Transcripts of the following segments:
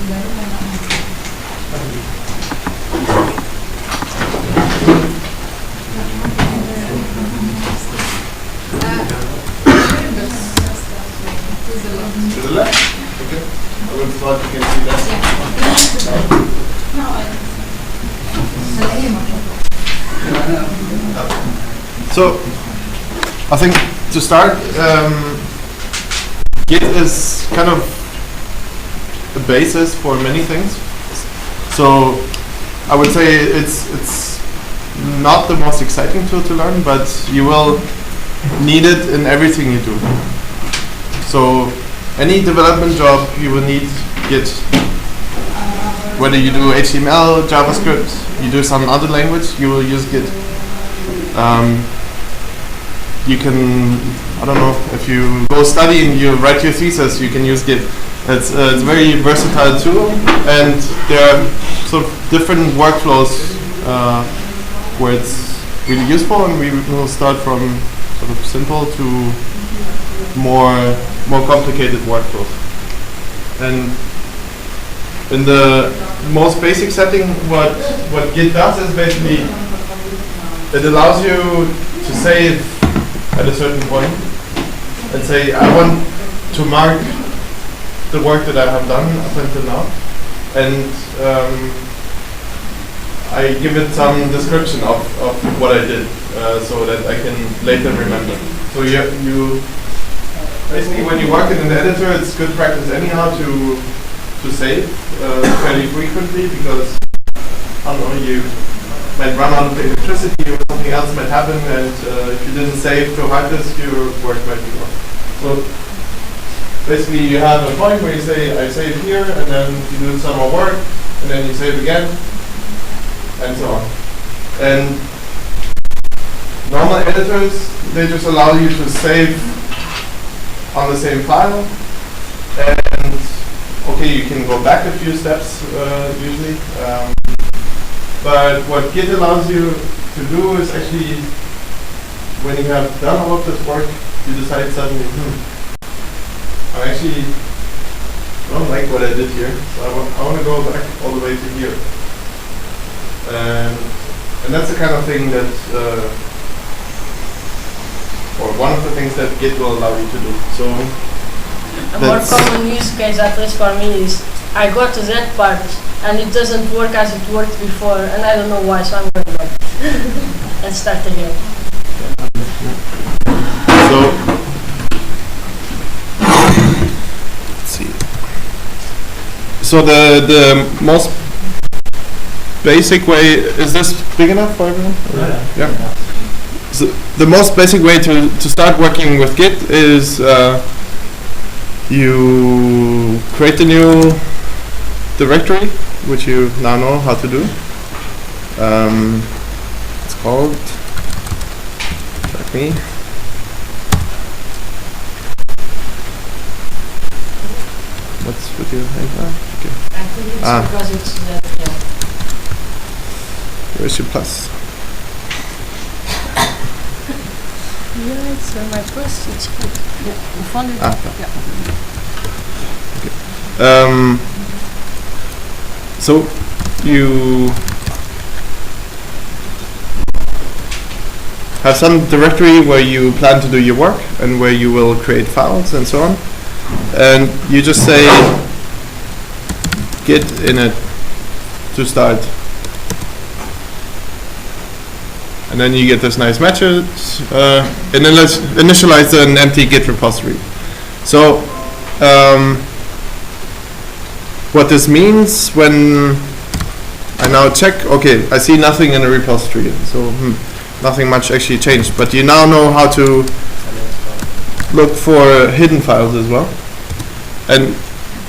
To the left? Okay. I would have thought you can see that. So, I think to start, Git is kind of the basis for many things. So, I would say it's not the most exciting tool to learn, but you will need it in everything you do. So, any development job, you will need Git. Whether you do HTML, JavaScript, you do some other language, you will use Git. You can, I don't know, if you go study and you write your thesis, you can use Git. It's a very versatile tool, and there are sort of different workflows where it's really useful, and we will start from sort of simple to more complicated workflows. And in the most basic setting, what Git does is basically it allows you to save at a certain point and say, I want to mark the work that I have done up until now, and I give it some description of what I did so that I can later remember. So you basically, when you work in an editor, it's good practice anyhow to save fairly frequently, because I don't know, you might run out of electricity or something else might happen, and if you didn't save to hard disk, your work might be gone. So basically, you have a point where you say, I save here, and then you do some more work, and then you save again, and so on. And normal editors, they just allow you to save on the same file, and okay, you can go back a few steps usually, but what Git allows you to do is actually, when you have done all of this work, you decide suddenly, I actually don't like what I did here, so I want to go back all the way to here. And that's the kind of thing that, or one of the things that Git will allow you to do. So a more common use case, at least for me, is I got to that part and it doesn't work as it worked before, and I don't know why, so I'm going back and start again. So let's see. So the most basic way, is this big enough for everyone? Yeah. So the most basic way to start working with Git is you create a new directory, which you now know how to do. It's called, check me. What's with your name now? Okay. I think it's because it's that, yeah. Where's your plus? Yeah, it's my first. It's good. Yeah, you found it? Yeah. Okay. So you have some directory where you plan to do your work and where you will create files and so on, and you just say git init to start, and then you get this nice message, and then let's initialize an empty Git repository. So what this means, when I now check, okay, I see nothing in the repository, so nothing much actually changed, but you now know how to look for hidden files as well. And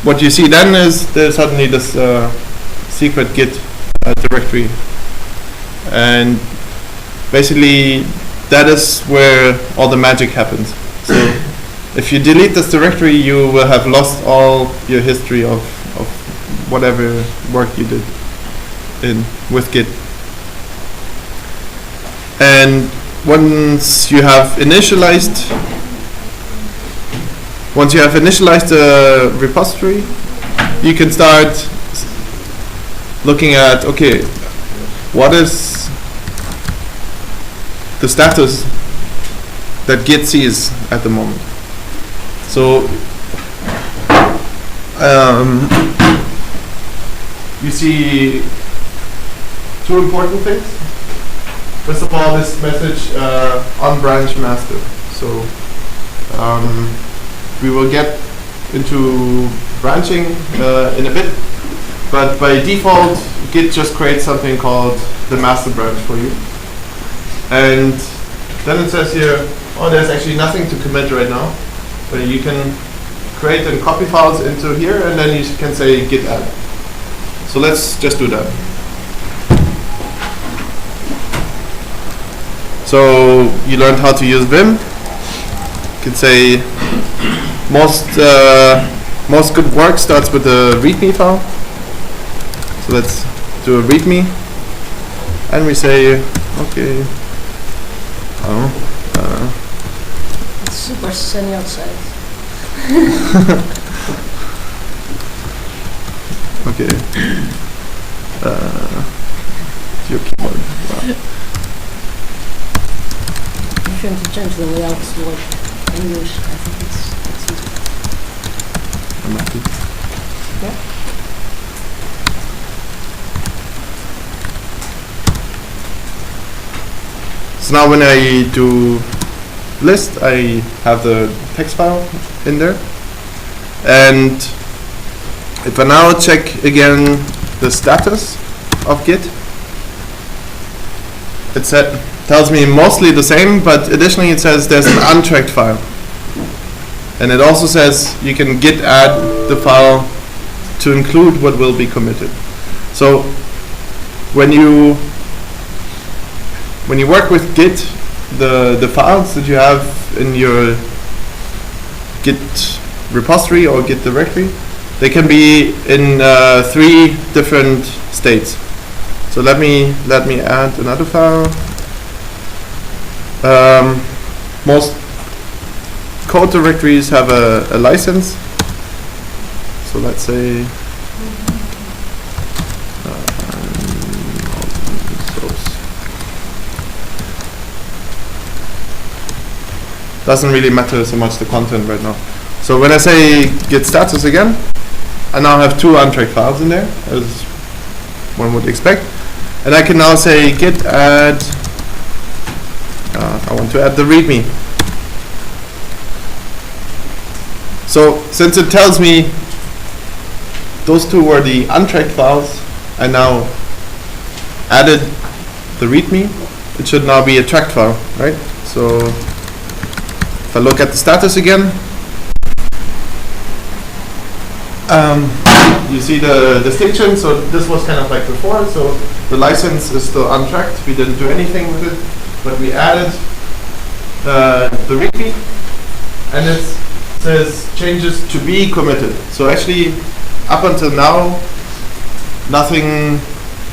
what you see then is there's suddenly this secret Git directory, and basically that is where all the magic happens. So if you delete this directory, you will have lost all your history of whatever work you did with Git. And once you have initialized the repository, you can start looking at, okay, what is the status that Git sees at the moment. So you see two important things. First of all, this message on branch master. So we will get into branching in a bit, but by default Git just creates something called the master branch for you, and then it says here, oh, there's actually nothing to commit right now, but you can create and copy files into here, and then you can say git add. So let's just do that. So you learned how to use Vim. You can say most good work starts with a README file. So let's do a README, and we say, okay, it's super sunny outside. Okay. Your keyboard. Wow. If you want to change the layout to like English, I think it's easy. I'm happy. Yeah. So now when I do list, I have the text file in there, and if I now check again the status of Git, it tells me mostly the same, but additionally it says there's an untracked file, and it also says you can git add the file to include what will be committed. So when you work with Git, the files that you have in your Git repository or Git directory, they can be in 3 different states. So let me add another file. Most code directories have a license. So let's say doesn't really matter so much the content right now. So when I say git status again, I now have 2 untracked files in there, as one would expect. And I can now say git add, I want to add the readme. So since it tells me those 2 were the untracked files, I now added the readme. It should now be a tracked file, right? So if I look at the status again, you see the distinction. So this was kind of like before. So the license is still untracked. We didn't do anything with it, but we added the readme, and it says changes to be committed. So actually, up until now, nothing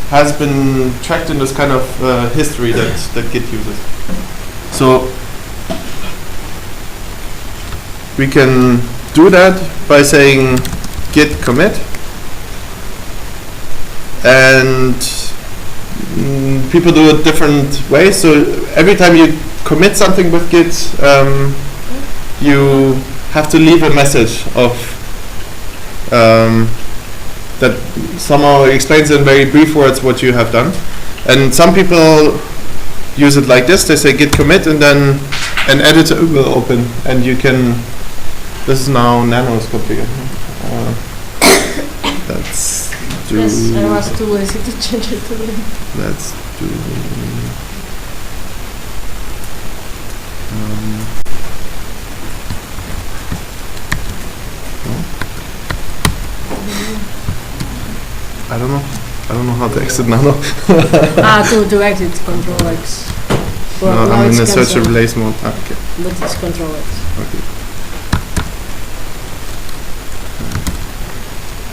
has been tracked in this kind of history that Git uses. So we can do that by saying git commit, and people do it different ways. So every time you commit something with Git, you have to leave a message of that somehow explains in very brief words what you have done. And some people use it like this. They say git commit, and then an editor will open, and you can. This is now Nano's configured. Let's do. Yes, I was too lazy to change it to them. Let's do. I don't know. I don't know how to exit Nano. To exit Control X. No, I'm in a search and replace mode. Okay. But it's Control X. Okay.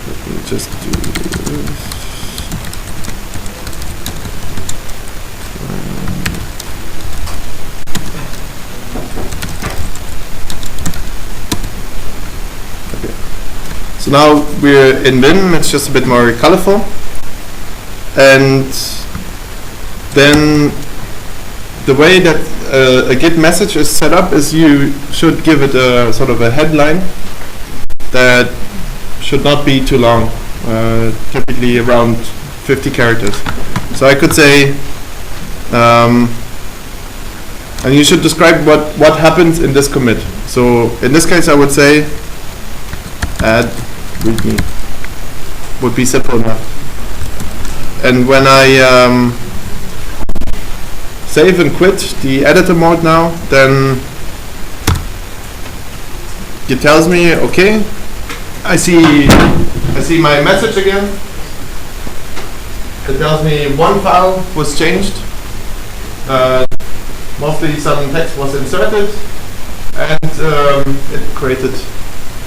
Let me just do this. Okay. So now we're in Vim, it's just a bit more colorful. And then the way that a Git message is set up is you should give it a sort of a headline that should not be too long, typically around 50 characters. So I could say, and you should describe what happens in this commit. So in this case I would say add readme would be simple enough. And when I save and quit the editor mode now, then it tells me, okay, I see my message again. It tells me one file was changed. Mostly some text was inserted, and it created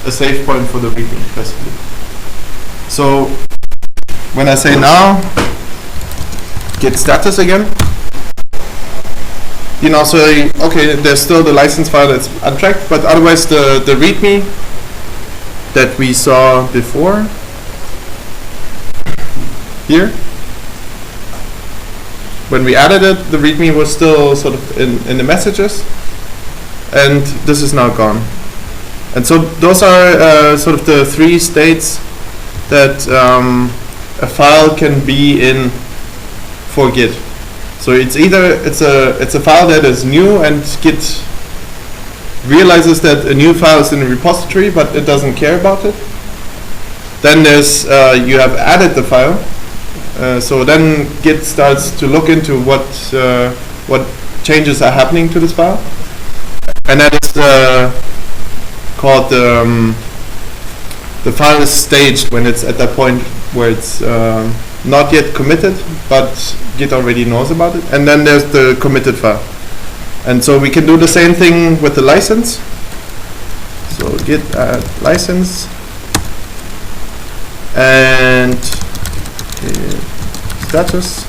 a save point for the readme, basically. So when I say now git status again, you know, so okay, there's still the license file that's untracked, but otherwise the readme that we saw before here, when we added it, the readme was still sort of in the messages, and this is now gone. And so those are sort of the three states that a file can be in for Git. So it's either it's a file that is new and Git realizes that a new file is in the repository, but it doesn't care about it. Then there's you have added the file. So then Git starts to look into what changes are happening to this file, and that is called the file is staged when it's at that point where it's not yet committed, but Git already knows about it. And then there's the committed file, and so we can do the same thing with the license. So git add license and status.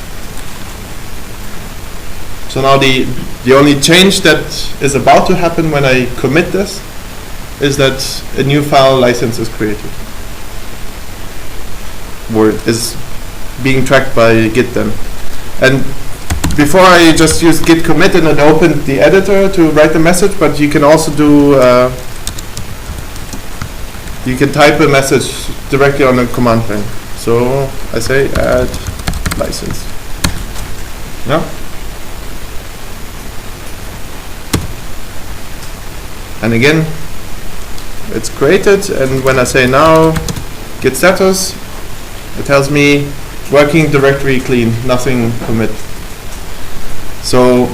So now the only change that is about to happen when I commit this is that a new file license is created, or is being tracked by Git then. And before I just used git commit and it opened the editor to write the message, but you can also do you can type a message directly on the command line. So I say add license. Yeah. And again, it's created, and when I say now git status, it tells me working directory clean, nothing commit. So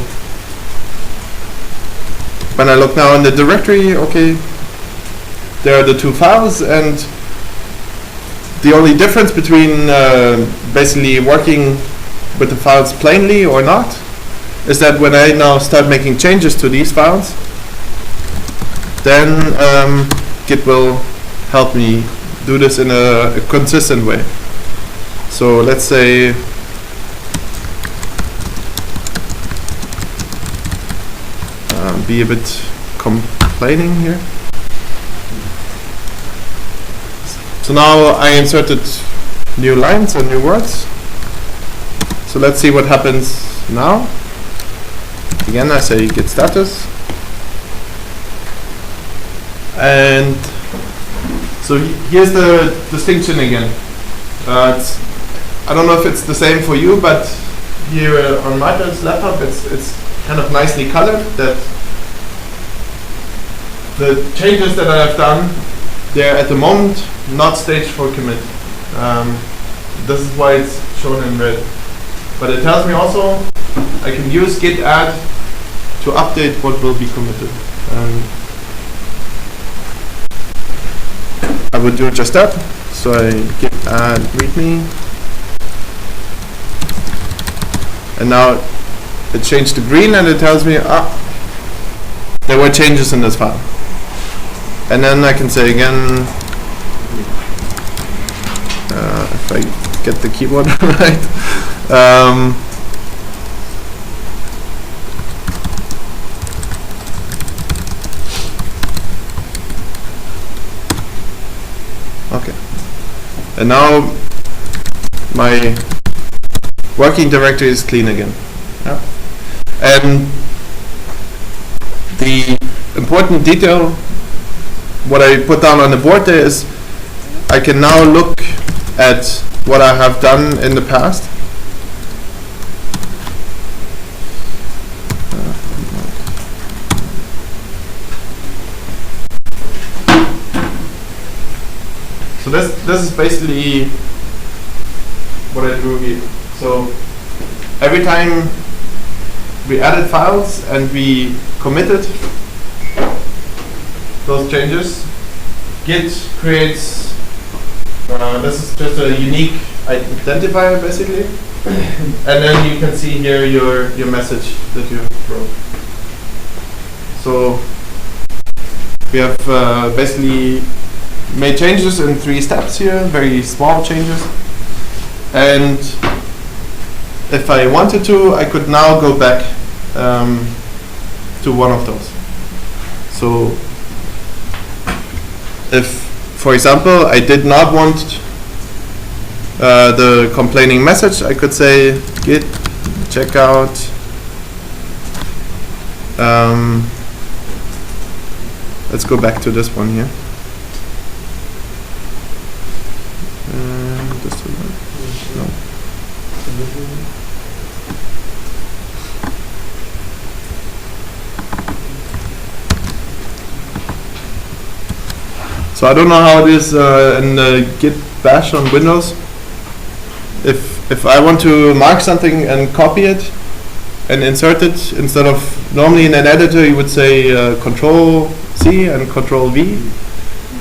when I look now in the directory, okay, there are the two files, and the only difference between basically working with the files plainly or not is that when I now start making changes to these files, then Git will help me do this in a consistent way. So let's say be a bit complaining here. So now I inserted new lines and new words. So let's see what happens now. Again, I say git status. And so here's the distinction again. I don't know if it's the same for you, but here on Marta's laptop it's kind of nicely colored, that the changes that I have done, they're at the moment not staged for commit. This is why it's shown in red. But it tells me also I can use git add to update what will be committed. I would do just that. So I git add readme, and now it changed to green, and it tells me there were changes in this file. And then I can say again, if I get the keyboard right, Okay. And now my working directory is clean again. Yeah. And the important detail, what I put down on the board there is I can now look at what I have done in the past. So this is basically what I drew here. So every time we added files and we committed those changes, Git creates, this is just a unique identifier basically, and then you can see here your message that you wrote. So we have basically made changes in 3 steps here, very small changes, and if I wanted to, I could now go back to one of those. So if, for example, I did not want the complaining message, I could say Git Checkout let's go back to this one here. No. So I don't know how it is in Git Bash on Windows. If I want to mark something and copy it and insert it, instead of normally in an editor you would say Control C and Control V.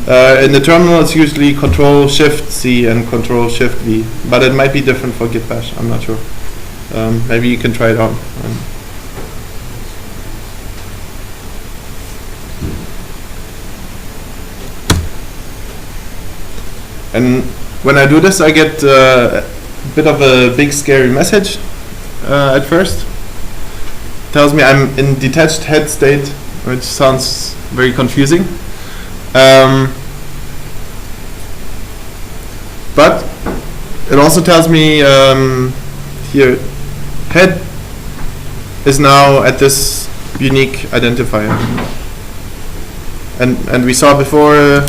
In the terminal it's usually Control Shift C and Control Shift V, but it might be different for Git Bash. I'm not sure. Maybe you can try it out. And when I do this, I get a bit of a big scary message at first. Tells me I'm in detached head state, which sounds very confusing. But it also tells me here, head is now at this unique identifier. And we saw before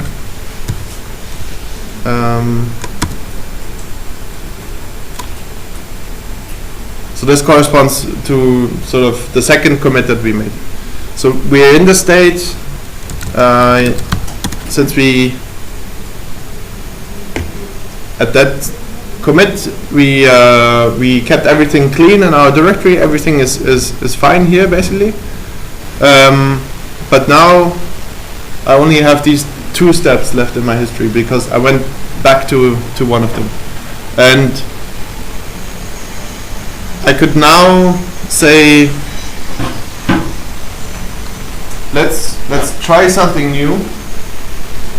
so this corresponds to sort of the second commit that we made. So we're in the state, since we at that commit we kept everything clean in our directory. Everything is fine here basically. But now I only have these 2 steps left in my history because I went back to one of them, and I could now say let's try something new.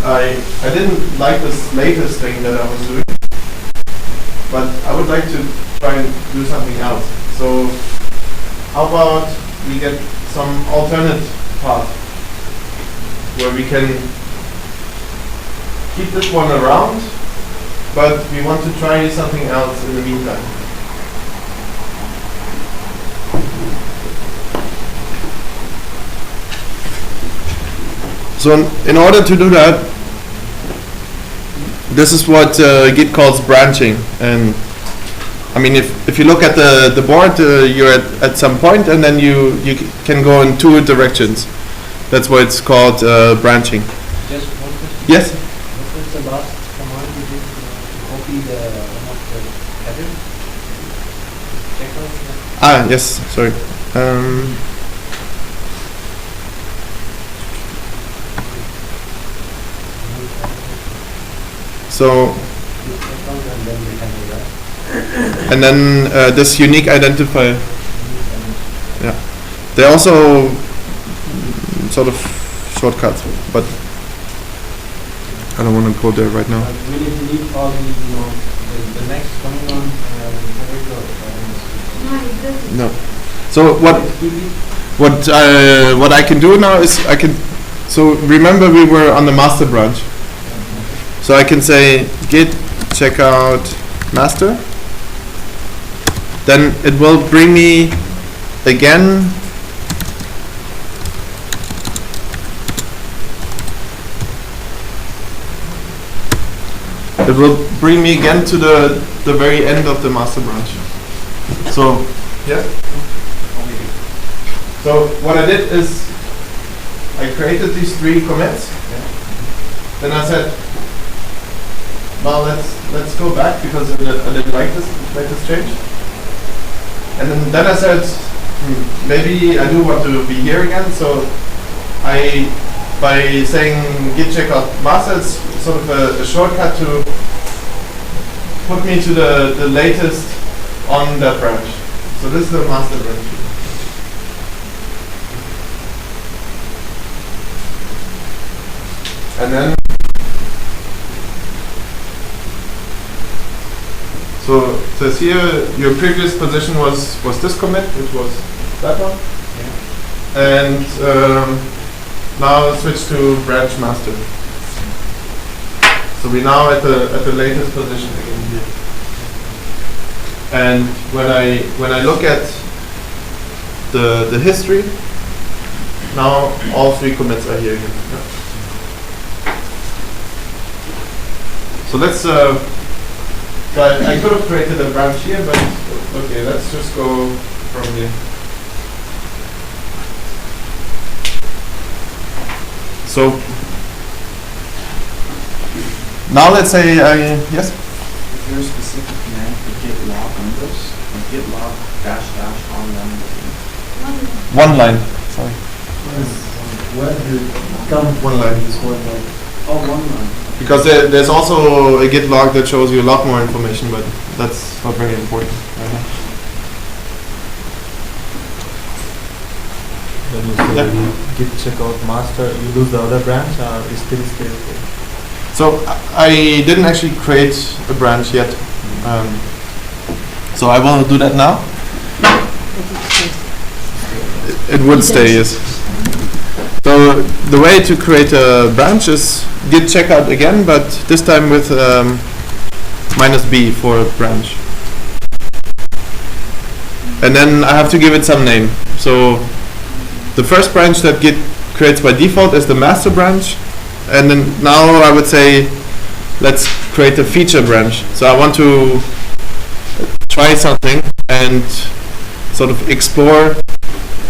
I didn't like this latest thing that I was doing, but I would like to try and do something else. So how about we get some alternate path where we can keep this one around, but we want to try something else in the meantime. So in order to do that, this is what Git calls branching. And I mean, if you look at the board, you're at some point, and then you can go in 2 directions. That's why it's called branching. Just one question. Yes? What was the last command you did to copy one of the headers? Checkout? Yes, sorry. So, and then this unique identifier. Yeah, they also sort of shortcuts, but I don't want to go there right now. We need to delete all the next coming on. No. So what I can do now is I can. So remember we were on the master branch. So I can say Git Checkout Master. Then it will bring me again to the very end of the master branch. So yes. So what I did is I created these 3 commits. Then I said, well, let's go back because I didn't like this change. And then I said, maybe I do want to be here again. So by saying Git Checkout Master, it's sort of a shortcut to put me to the latest on that branch. So this is the master branch. And then, so it says here, your previous position was this commit, which was that one. Yeah. And now switch to branch master. So we're now at the latest position again here. And when I look at the history, now all 3 commits are here again. Yeah. So let's. I could have created a branch here, but okay, let's just go from here. So now let's say yes. Is there a specific command for git log windows and git log -- on One line. Sorry. Where do you come One line. this one line? Oh, one line. Because there's also a git log that shows you a lot more information, but that's not very important right now. When you say Git Checkout Master, you lose the other branch or is still stay okay? So I didn't actually create a branch yet. So I will do that now. It would stay, yes. So the way to create a branch is Git checkout again, but this time with -b for a branch. And then I have to give it some name. So the first branch that Git creates by default is the master branch. And then now I would say, let's create a feature branch. So I want to try something and sort of explore,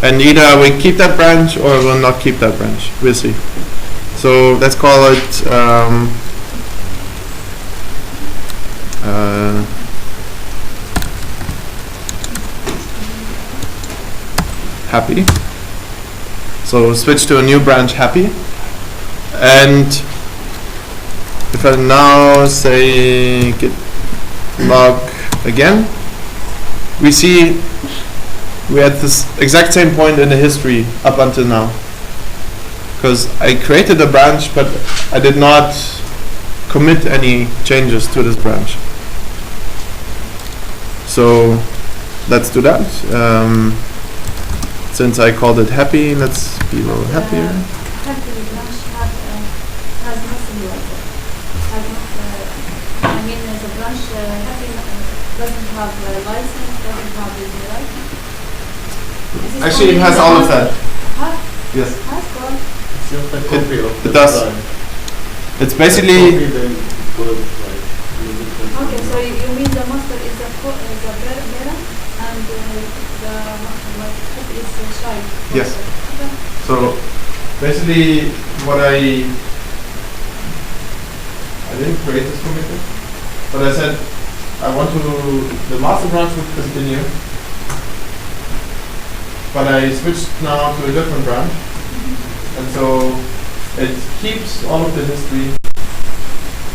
and either I will keep that branch or I will not keep that branch. We'll see. So let's call it happy. So switch to a new branch, happy. And if I now say git log again, we see we're at this exact same point in the history up until now. Because I created a branch, but I did not commit any changes to this branch. So let's do that. Since I called it happy, let's be a little happier. Happy branch has nothing like that. I mean, the branch happy doesn't have a license, doesn't have a license. Actually, it has all of that. Has? Yes. Has got? It's just a copy of the It does. branch. It's basically Okay, so you mean the master is the parent and the is the child? Yes. Okay. So basically what I didn't create this commitment, but I said I want the master branch would continue, but I switched now to a different branch, and so it keeps all of the history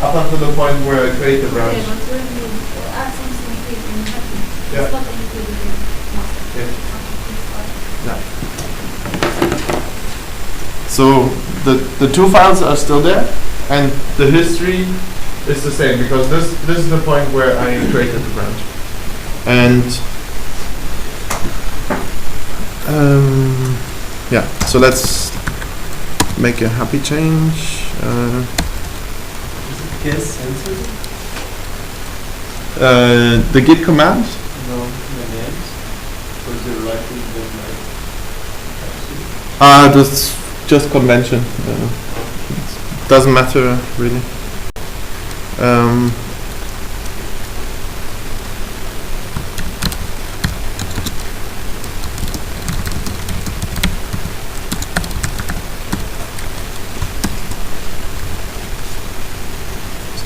up until the point where I create the branch. Okay, but when you add something here in happy, Yeah. it's not included in master. Yeah. So the two files are still there, and the history is the same because this is the point where I created the branch. And yeah, so let's make a happy change. Git this censored? The Git command. No, the names. Or is it writing them like? That's just convention. Doesn't matter really.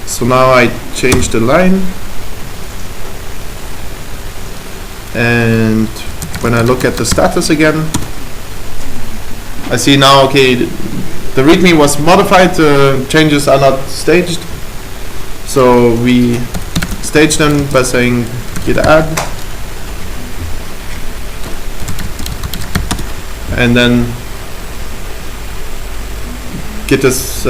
So now I change the line, and when I look at the status again, I see now, okay, the README was modified, the changes are not staged, so we stage them by saying git add, and then git is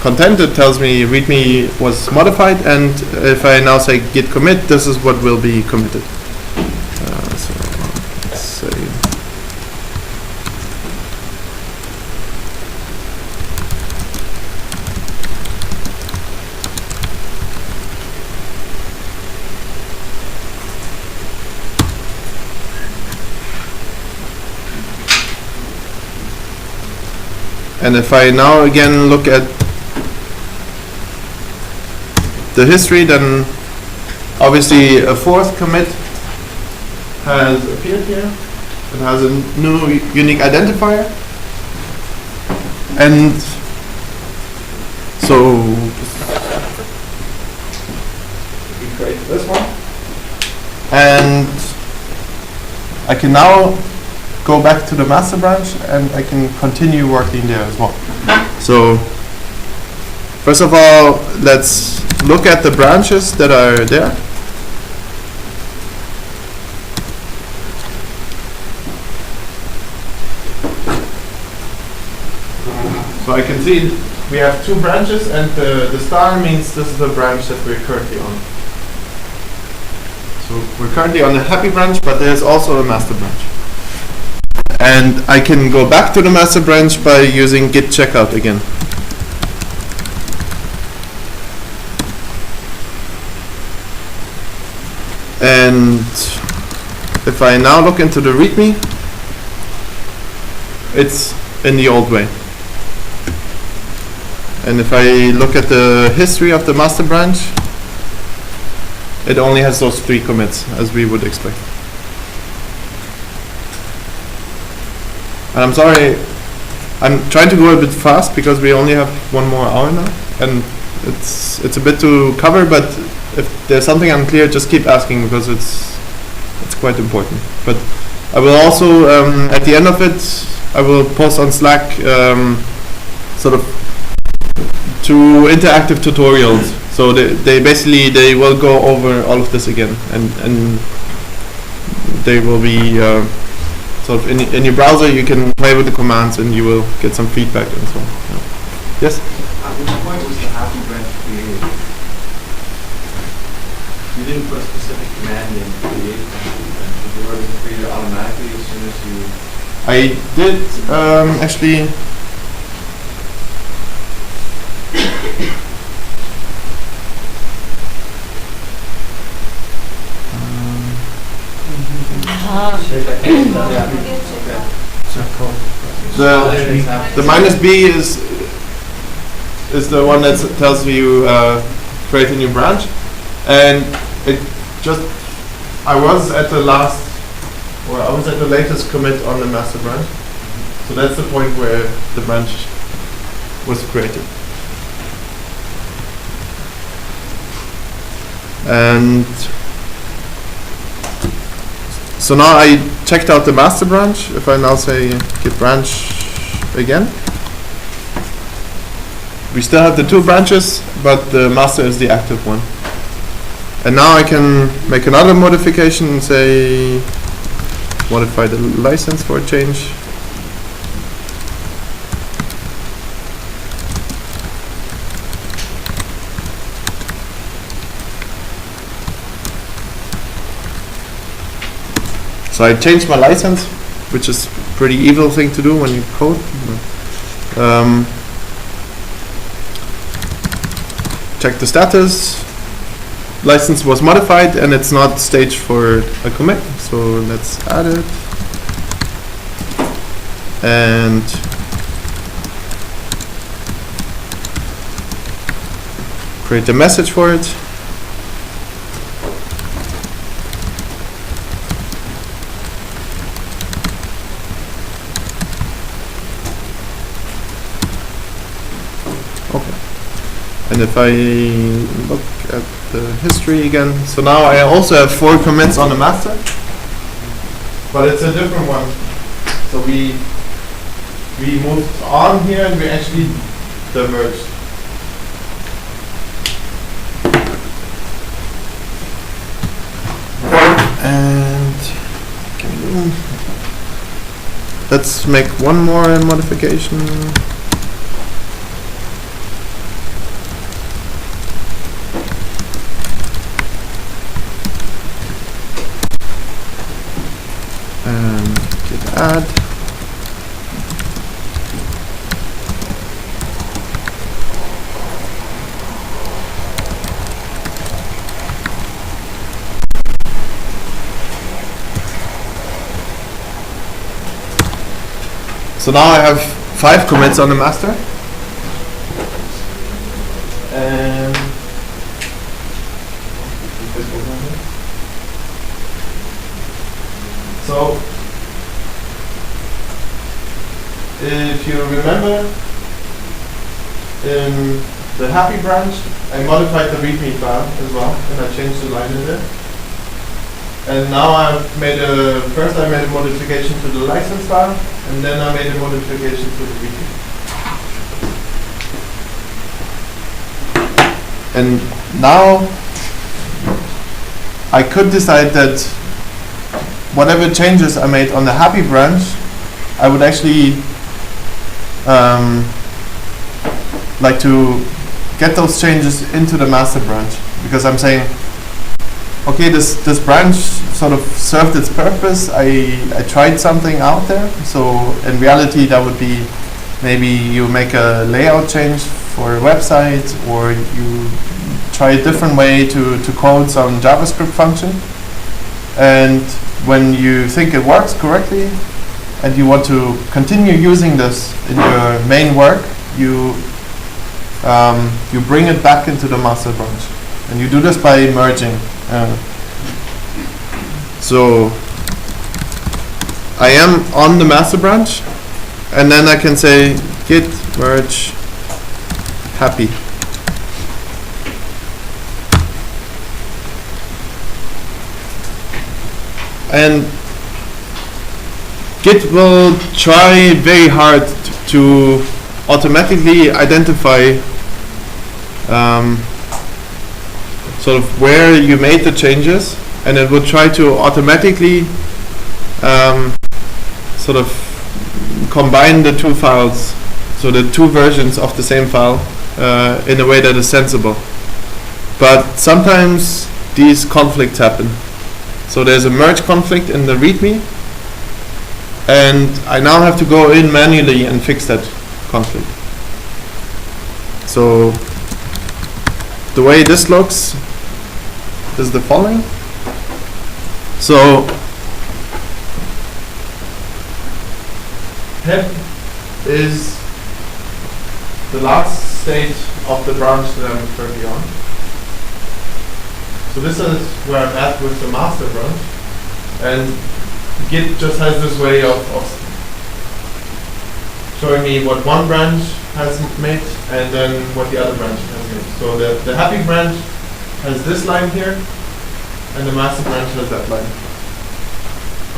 content. It tells me README was modified, and if I now say git commit, this is what will be committed. So let's say and if I now again look at the history, then obviously a fourth commit has appeared here. It has a new unique identifier, and so we create this one, and I can now go back to the master branch and I can continue working there as well. So first of all, let's look at the branches that are there. So I can see we have two branches, and the star means this is the branch that we're currently on. So we're currently on the happy branch, but there's also a master branch. And I can go back to the master branch by using Git Checkout again. And if I now look into the README, it's in the old way. And if I look at the history of the master branch, it only has those 3 commits, as we would expect. And I'm sorry, I'm trying to go a bit fast because we only have 1 more hour now, and it's a bit to cover, but if there's something unclear, just keep asking because it's quite important. But I will also, at the end of it, I will post on Slack sort of 2 interactive tutorials. So they basically, they will go over all of this again, and they will be so in your browser you can play with the commands and you will get some feedback and so on. Yeah. Yes? At which point was the happy branch created? You didn't put a specific command in to create the happy branch. Did you already create it automatically as soon as you... I did actually... The minus B is the one that tells you create a new branch, and it just I was at the latest commit on the master branch, so that's the point where the branch was created. And so now I checked out the master branch. If I now say git branch again, we still have the 2 branches, but the master is the active one. And now I can make another modification and say modify the license for a change. So I changed my license, which is a pretty evil thing to do when you code. check the status. License was modified and it's not staged for a commit, so let's add it. And create a message for it. Okay. And if I look at the history again, so now I also have 4 commits on the master, but it's a different one. So we moved on here and we actually diverged. And let's make one more modification. And git add. So now I have 5 commits on the master. And so if you remember, in the happy branch, I modified the readme file as well, and I changed the line in there. And now I've made first I made a modification to the license file, and then I made a modification to the readme. And now I could decide that whatever changes I made on the happy branch, I would actually like to get those changes into the master branch, because I'm saying, okay, this branch sort of served its purpose. I tried something out there. So in reality, that would be maybe you make a layout change for a website, or you try a different way to code some JavaScript function. And when you think it works correctly, and you want to continue using this in your main work, you bring it back into the master branch, and you do this by merging. So I am on the master branch, and then I can say git merge happy. And Git will try very hard to automatically identify sort of where you made the changes, and it will try to automatically sort of combine the 2 files, so the 2 versions of the same file, in a way that is sensible. But sometimes these conflicts happen. So there's a merge conflict in the README, and I now have to go in manually and fix that conflict. So the way this looks is the following. So head is the last state of the branch that I'm currently on. So this is where I'm at with the master branch, and Git just has this way of showing me what one branch has made and then what the other branch has made. So the happy branch has this line here, and the master branch has that line.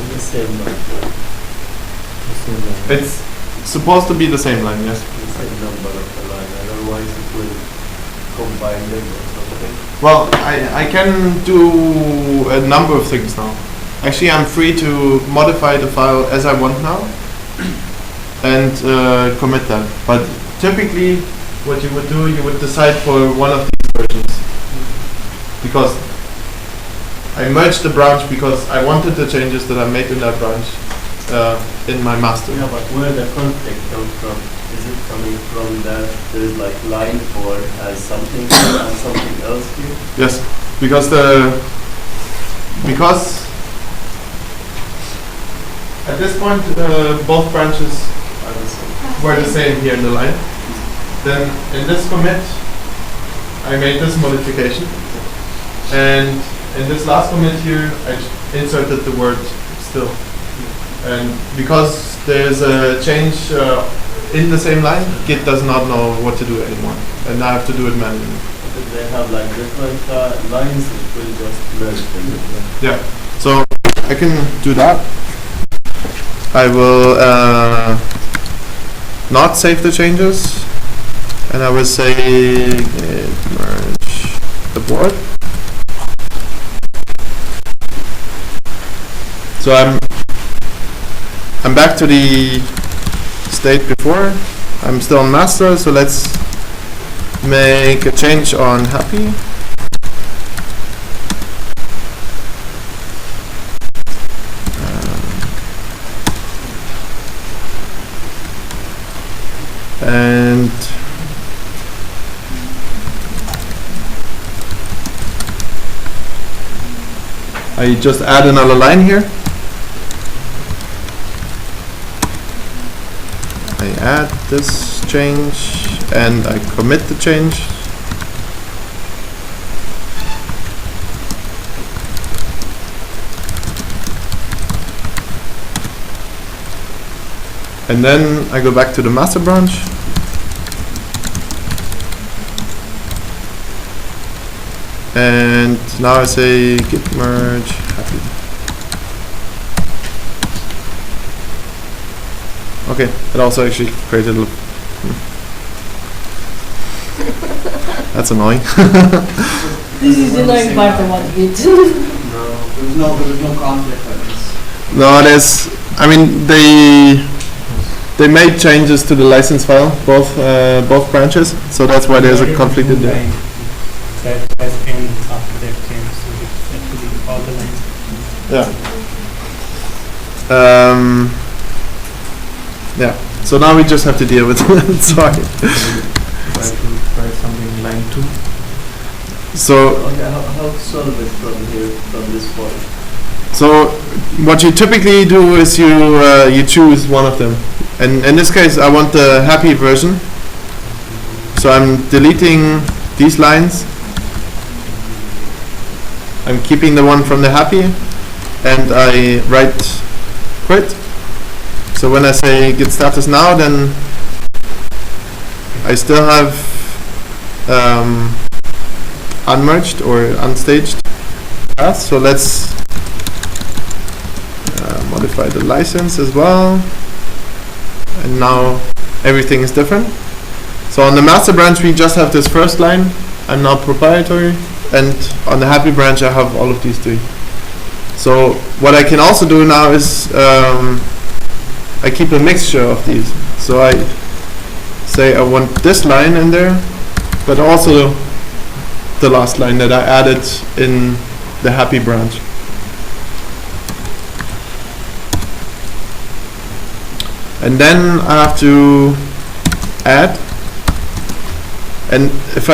On the same line. It's supposed to be the same line, yes. The same number of the line, otherwise it will combine them or something. Well, I can do a number of things now. Actually, I'm free to modify the file as I want now and commit that. But typically, what you would do, you would decide for one of these versions. Because I merged the branch because I wanted the changes that I made in that branch in my master. Yeah, but where the conflict comes from? Is it coming from that there is like line 4 has something here and something else here? Yes, because at this point both branches Are the same. were the same here in the line. Then in this commit, I made this modification, and in this last commit here, I inserted the word still. And because there's a change in the same line, Git does not know what to do anymore, and I have to do it manually. If they have like different lines, it will just merge them. Yeah, so I can do that. I will not save the changes, and I will say Git Merge the board. So I'm back to the state before. I'm still on master, so let's make a change on happy. And I just add another line here. I add this change and I commit the change. And then I go back to the master branch. And now I say Git Merge happy. Okay, it also actually created a That's annoying. This is the annoying part about Git. There's no conflict on this. No, I mean, they made changes to the license file, both branches, so that's why there's a conflict in there. That has ends after that change, so it's actually all the lines. Yeah. Yeah. So now we just have to deal with it. Sorry. Try to write something in line 2. So Okay, how to solve it from here, from this point? So what you typically do is you choose one of them, and in this case I want the happy version. So I'm deleting these lines. I'm keeping the one from the happy, and I write quit. So when I say git status now, then I still have unmerged or unstaged path. So let's modify the license as well, and now everything is different. So on the master branch we just have this first line. I'm now proprietary, and on the happy branch I have all of these three. So what I can also do now is I keep a mixture of these. So I say I want this line in there, but also the last line that I added in the happy branch. And then I have to add, and if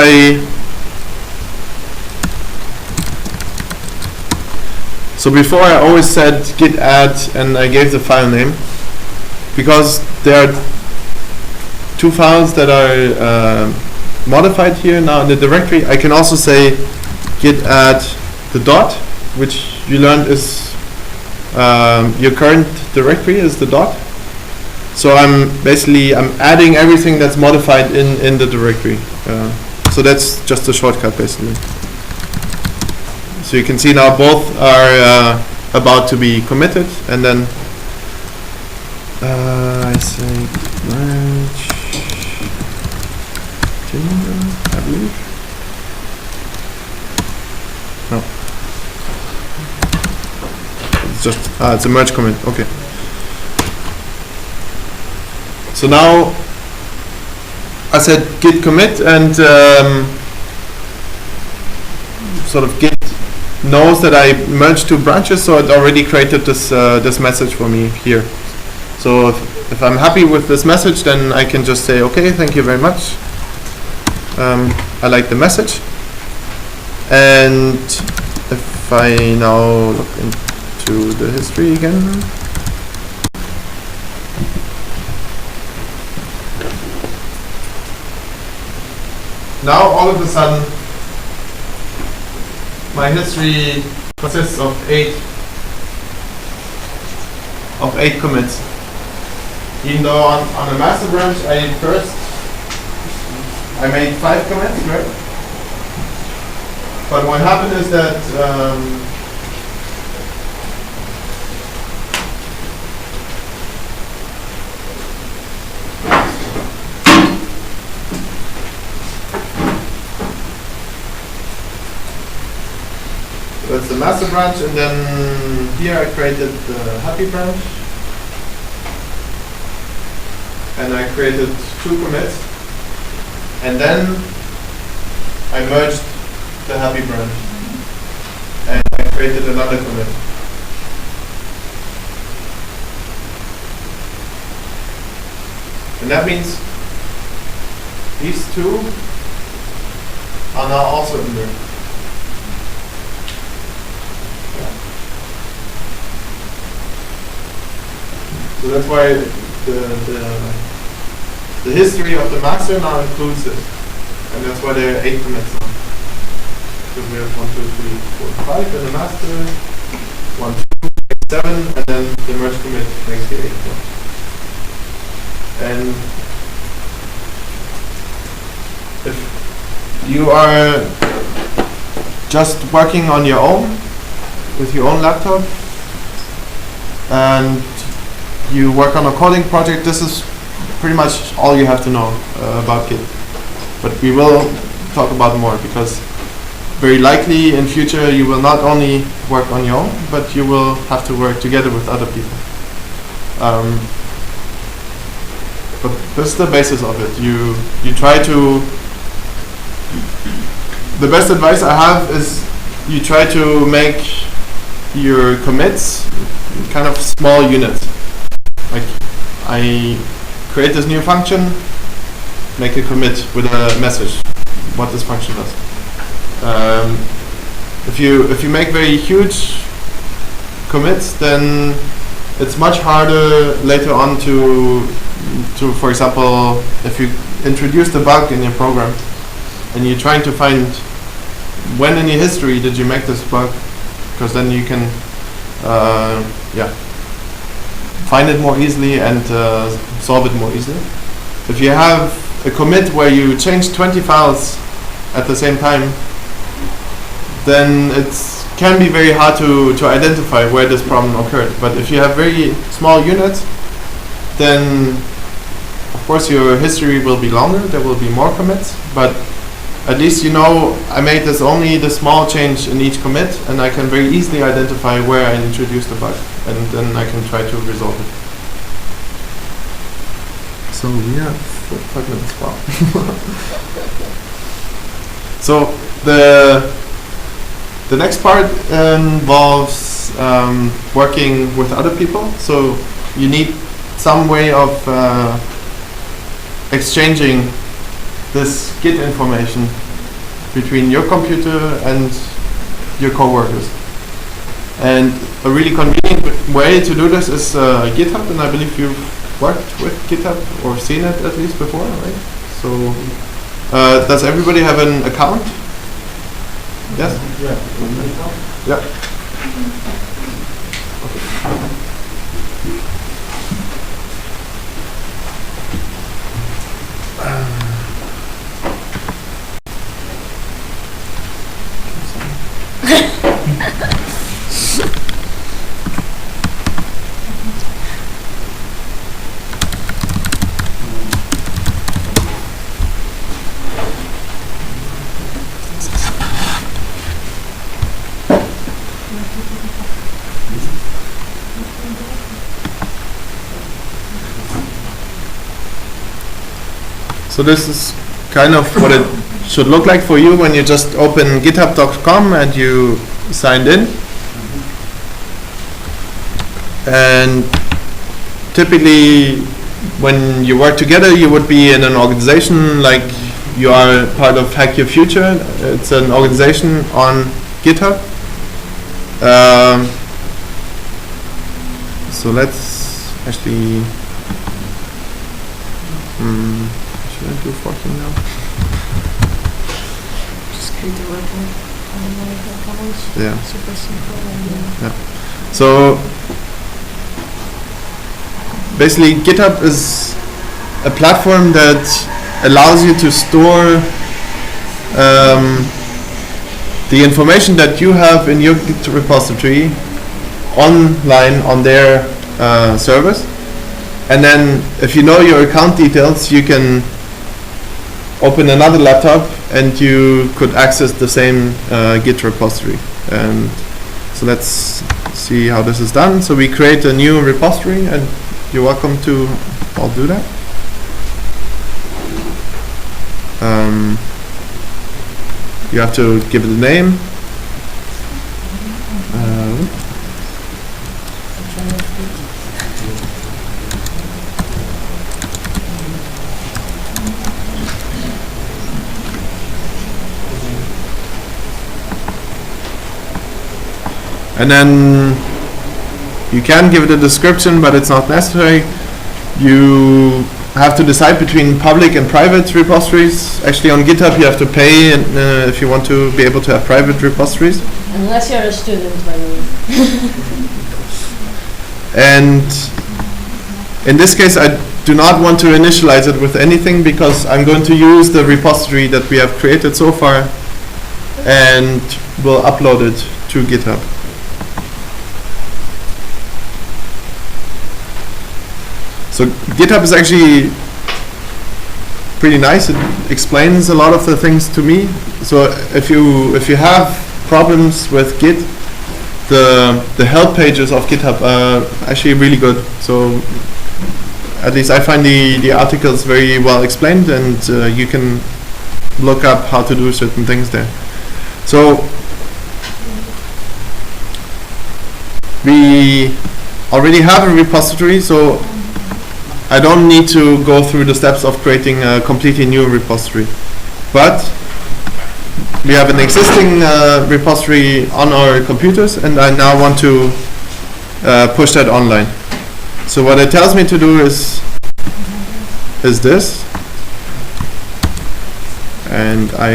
so before I always said git add and I gave the file name, because there are two files that are modified here now in the directory. I can also say git add the dot, which you learned is your current directory is the dot. So I'm adding everything that's modified in the directory. So that's just a shortcut basically. So you can see now both are about to be committed, and then I say merge I believe. No. It's just it's a merge commit. Okay. So now I said git commit, and sort of Git knows that I merged two branches, so it already created this this message for me here. So if I'm happy with this message, then I can just say, okay, thank you very much. I like the message. And if I now look into the history again, now all of a sudden my history consists of 8 commits. Even though on a master branch I made 5 commits, right? But what happened is that that's the master branch, and then here I created the happy branch, and I created 2 commits, and then I merged the happy branch, and I created another commit. And that means these 2 are now also in there. So that's why the history of the master now includes this, and that's why there are 8 commits now. So we have 1, 2, 3, 4, 5 in the master, 1, 2, 7, and then the merge commit makes the 8th one. And if you are just working on your own with your own laptop and you work on a coding project, this is pretty much all you have to know about Git. But we will talk about more, because very likely in future you will not only work on your own, but you will have to work together with other people. But this is the basis of it. You try to, the best advice I have is you try to make your commits kind of small units. Like, I create this new function, make a commit with a message, what this function does. If you make very huge commits, then it's much harder later on to for example, if you introduce the bug in your program and you're trying to find when in your history did you make this bug, because then you can find it more easily and solve it more easily. If you have a commit where you change 20 files at the same time, then it can be very hard to identify where this problem occurred. But if you have very small units, then of course your history will be longer, there will be more commits, but at least you know I made this only the small change in each commit, and I can very easily identify where I introduced the bug, and then I can try to resolve it. So we have 5 minutes, wow. So the next part involves working with other people. So you need some way of exchanging this Git information between your computer and your coworkers. And a really convenient way to do this is GitHub, and I believe you've worked with GitHub or seen it at least before, right? So does everybody have an account? Yes? Yeah. Yeah. So this is kind of what it should look like for you when you just open github.com and you signed in. And typically when you work together, you would be in an organization, like you are part of Hack Your Future. It's an organization on GitHub. So let's actually, should I do forking now? Just create a working commons. Yeah. Super simple. And, So basically GitHub is a platform that allows you to store the information that you have in your Git repository online on their servers, and then if you know your account details, you can open another laptop and you could access the same Git repository. And so let's see how this is done. So we create a new repository, and you're welcome to all do that. You have to give it a name. And then you can give it a description, but it's not necessary. You have to decide between public and private repositories. Actually, on GitHub, you have to pay if you want to be able to have private repositories. unless you're a student, by the way. And in this case, I do not want to initialize it with anything, because I'm going to use the repository that we have created so far and will upload it to GitHub. So GitHub is actually pretty nice. It explains a lot of the things to me. So if you have problems with Git, the help pages of GitHub are actually really good. So at least I find the articles very well explained, and you can look up how to do certain things there. So we already have a repository, so I don't need to go through the steps of creating a completely new repository. But we have an existing repository on our computers, and I now want to push that online. So what it tells me to do is this, and I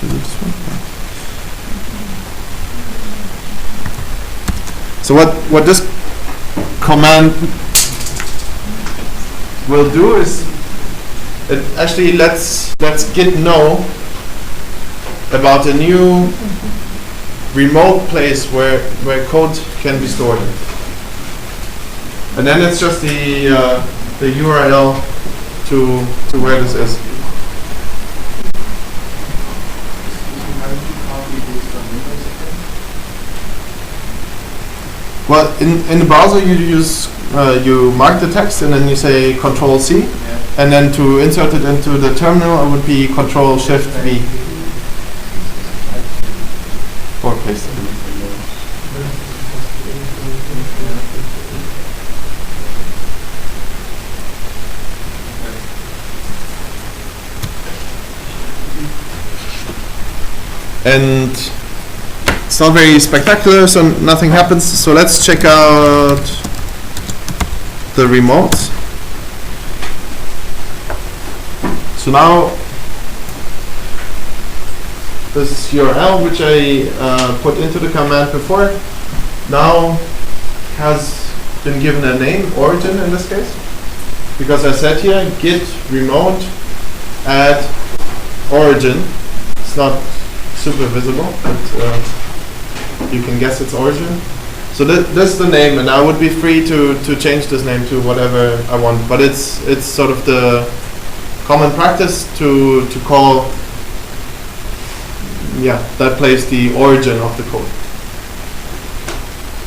is it this one? So what this command will do is it actually lets Git know about a new remote place where code can be stored. And then it's just the URL to where this is. Well, in the browser you use you mark the text and then you say Control-C, and then to insert it into the terminal it would be Control-Shift-V or paste it. And it's not very spectacular, so nothing happens. So let's check out the remotes. So now this URL, which I put into the command before, now has been given a name, origin in this case, because I said here git remote add origin. It's not super visible, but you can guess its origin. So this is the name, and I would be free to change this name to whatever I want, but it's sort of the common practice to call that place the origin of the code.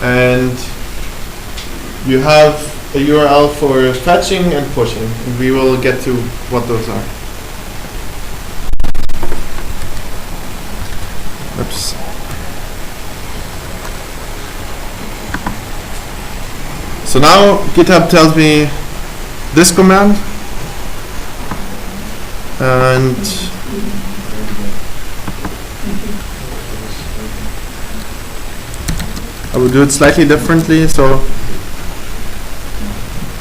And you have a URL for fetching and pushing, and we will get to what those are. Oops. So now GitHub tells me this command, and I will do it slightly differently. So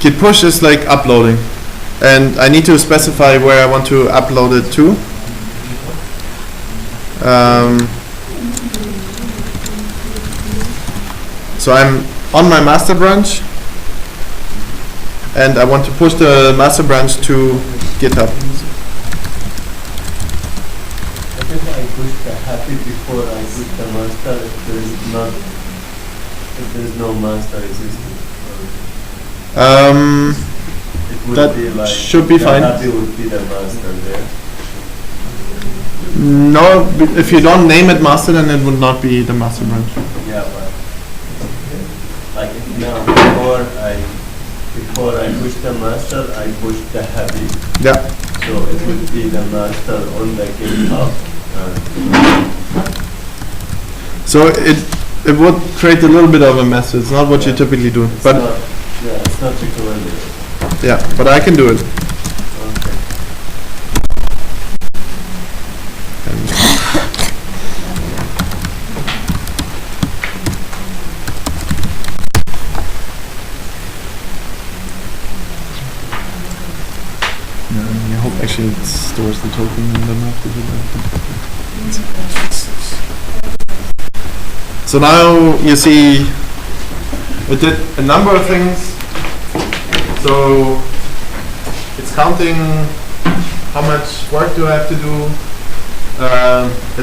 Git push is like uploading, and I need to specify where I want to upload it to. So I'm on my master branch, and I want to push the master branch to GitHub. I think I pushed the happy before I put the master. If there is no master existing. It would That be like should be the fine. happy would be the master there. No, if you don't name it master, then it would not be the master branch. Yeah, but like now before I push the master, I push the happy. Yeah. So it would be the master on the GitHub. So it would create a little bit of a mess. It's not what you typically do, It's but not, yeah, it's not recommended. yeah, but I can do it. Okay. I hope actually it stores the token and then I have to do that. So now you see it did a number of things. So it's counting how much work do I have to do.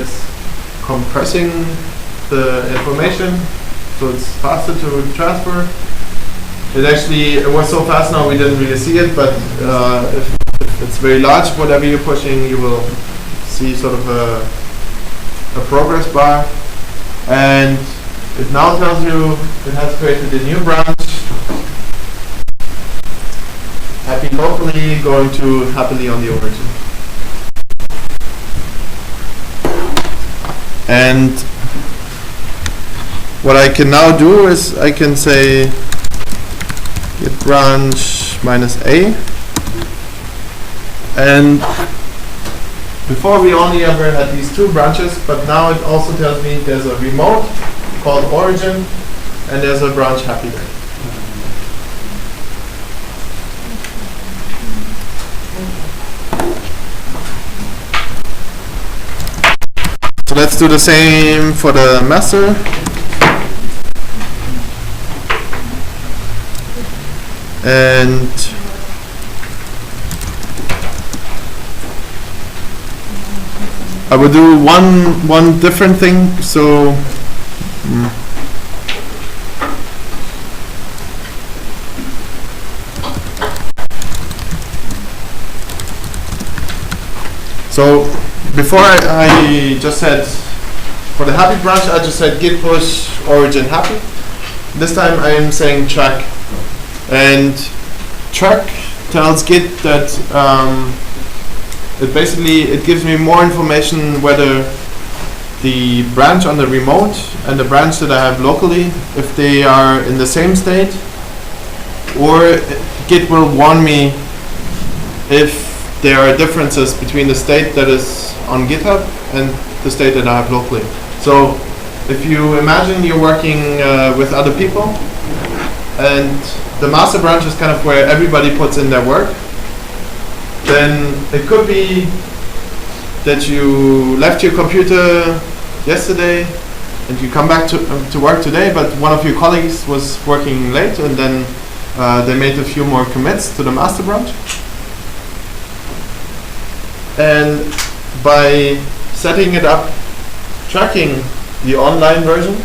It's compressing the information, so it's faster to transfer. It was so fast now we didn't really see it, but if it's very large, whatever you're pushing, you will see sort of a progress bar. And it now tells you it has created a new branch. Happy locally, going to happily on the origin. And what I can now do is I can say git branch -a. And before we only ever had these two branches, but now it also tells me there's a remote called origin and there's a branch happy there. So let's do the same for the master. And I will do one different thing. So before I just said for the happy branch I just said git push origin happy. This time I am saying track, and track tells Git that it gives me more information whether the branch on the remote and the branch that I have locally, if they are in the same state, or Git will warn me if there are differences between the state that is on GitHub and the state that I have locally. So if you imagine you're working with other people, and the master branch is kind of where everybody puts in their work, then it could be that you left your computer yesterday and you come back to work today, but one of your colleagues was working late, and then they made a few more commits to the master branch. And by setting it up, tracking the online version,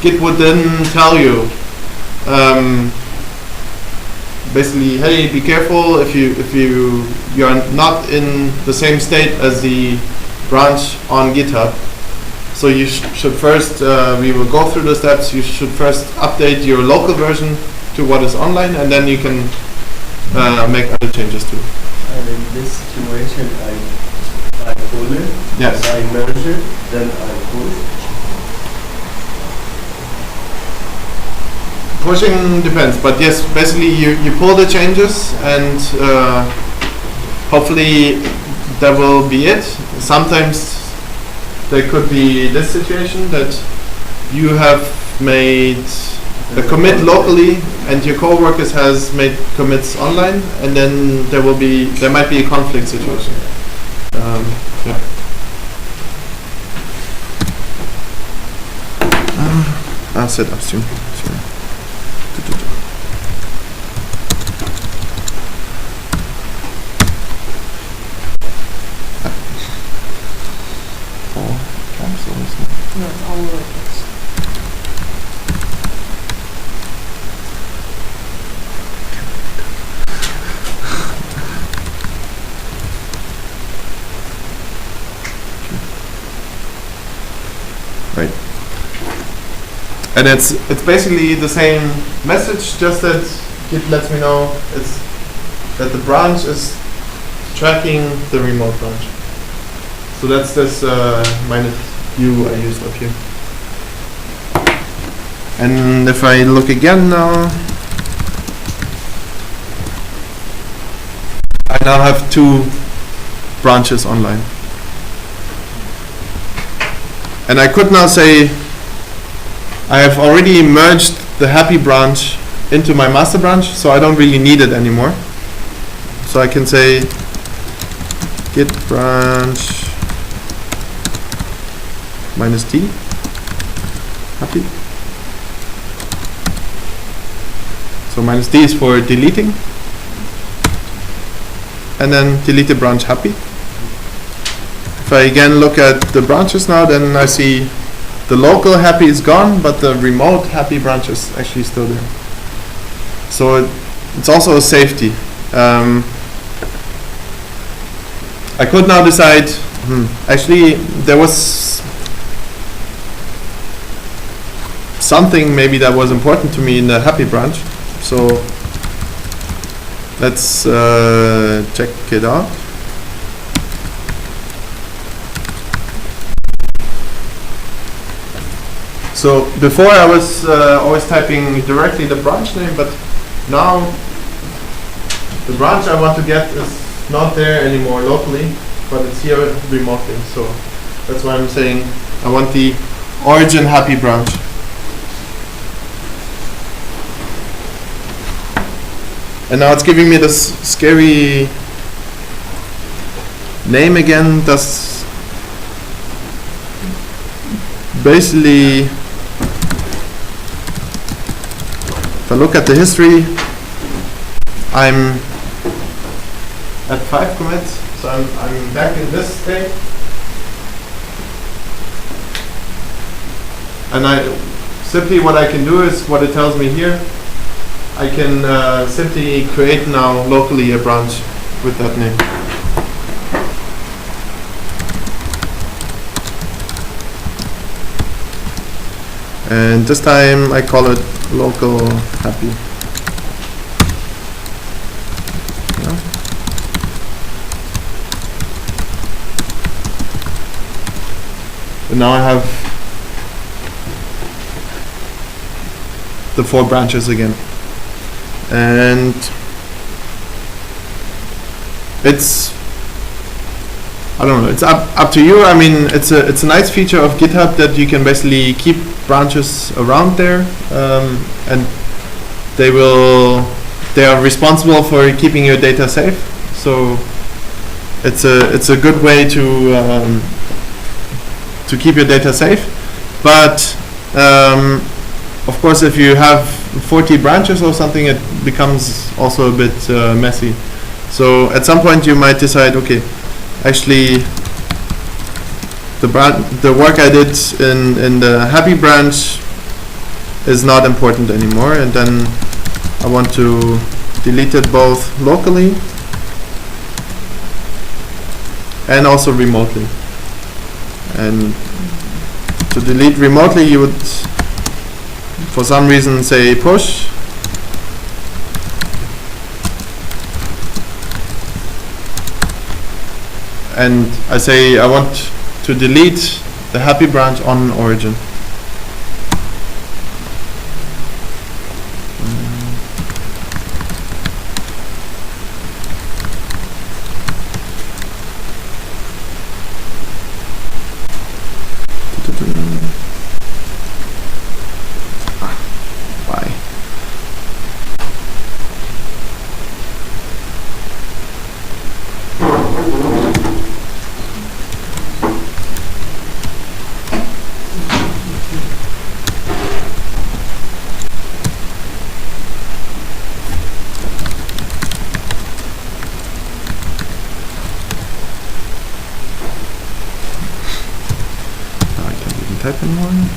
Git would then tell you basically, hey, be careful if you're not in the same state as the branch on GitHub. So you should first, we will go through the steps. You should first update your local version to what is online, and then you can make other changes too. And in this situation, I pull it, Yes. and I merge it, then I push. Pushing depends, but yes, basically you pull the changes and hopefully that will be it. Sometimes there could be this situation that you have made a commit locally and your coworkers has made commits online, and then there might be a conflict situation. Yeah. Set upstream. Sorry. No, all lowercase. Right. And it's basically the same message, just that Git lets me know that the branch is tracking the remote branch. So that's this minus U I used up here. And if I look again now, I now have 2 branches online. And I could now say I have already merged the happy branch into my master branch, so I don't really need it anymore. So I can say git branch -t happy. So -d is for deleting, and then delete the branch happy. If I again look at the branches now, then I see the local happy is gone, but the remote happy branch is actually still there. So it's also a safety. I could now decide, actually there was something maybe that was important to me in the happy branch. So let's check it out. So before I was always typing directly the branch name, but now the branch I want to get is not there anymore locally, but it's here remotely. So that's why I'm saying I want the origin happy branch. And now it's giving me this scary name again. That's basically, if I look at the history, I'm at 5 commits, so I'm back in this state. And simply what I can do is what it tells me here. I can simply create now locally a branch with that name. And this time I call it local happy. Yeah. And now I have the 4 branches again. And it's, I don't know, it's up to you. I mean, it's a nice feature of GitHub that you can basically keep branches around there, and they are responsible for keeping your data safe. So it's a good way to keep your data safe. But of course, if you have 40 branches or something, it becomes also a bit messy. So at some point you might decide, okay, actually the work I did in the happy branch is not important anymore, and then I want to delete it both locally and also remotely. And to delete remotely, you would for some reason say push, and I say I want to delete the happy branch on origin. type in one.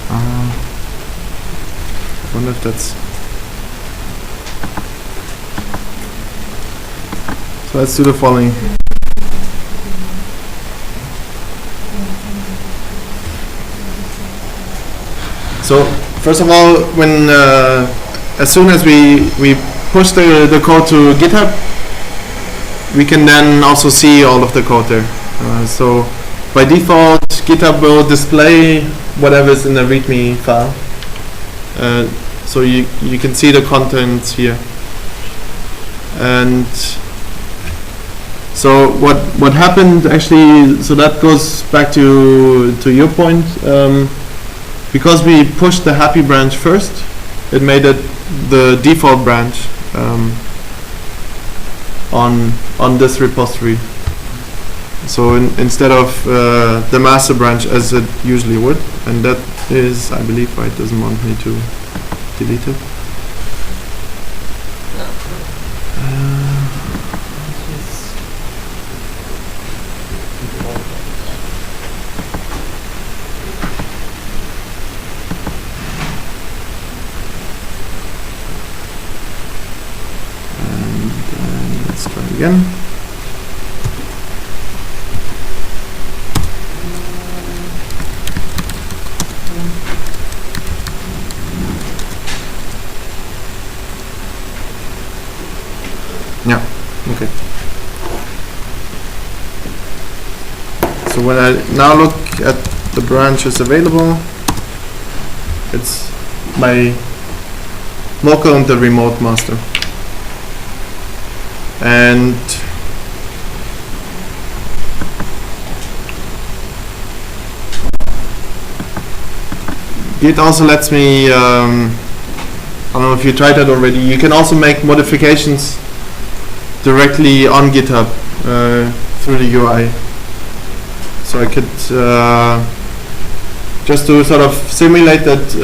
I wonder if that's... So let's do the following. So first of all, when as soon as we push the code to GitHub, we can then also see all of the code there. So by default, GitHub will display whatever's in the README file. So you can see the contents here. And so what happened actually, so that goes back to your point. Because we pushed the happy branch first, it made it the default branch on this repository. So instead of the master branch as it usually would, and that is, I believe, why it doesn't want me to delete it. And let's try again. Yeah, okay. So when I now look at the branches available, it's my local and the remote master. And Git also lets me, I don't know if you tried that already, you can also make modifications directly on GitHub through the UI. So I could just to sort of simulate that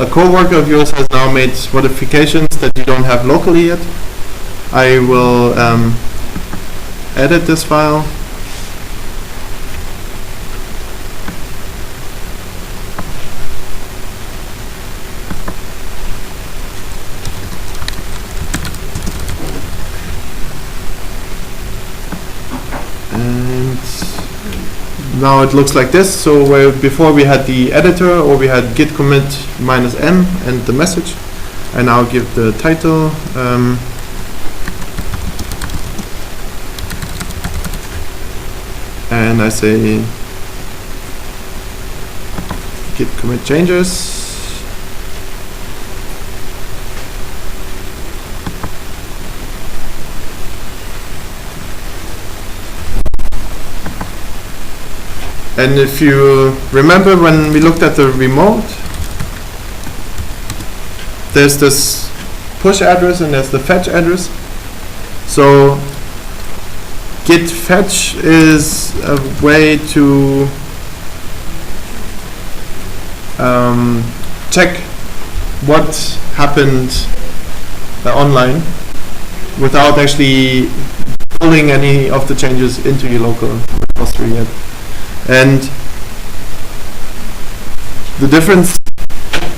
a coworker of yours has now made modifications that you don't have locally yet. I will edit this file. Now it looks like this. So where before we had the editor, or we had git commit -n and the message, I now give the title, and I say git commit changes. And if you remember when we looked at the remote, there's this push address and there's the fetch address. So Git Fetch is a way to check what happened online without actually pulling any of the changes into your local repository yet. And the difference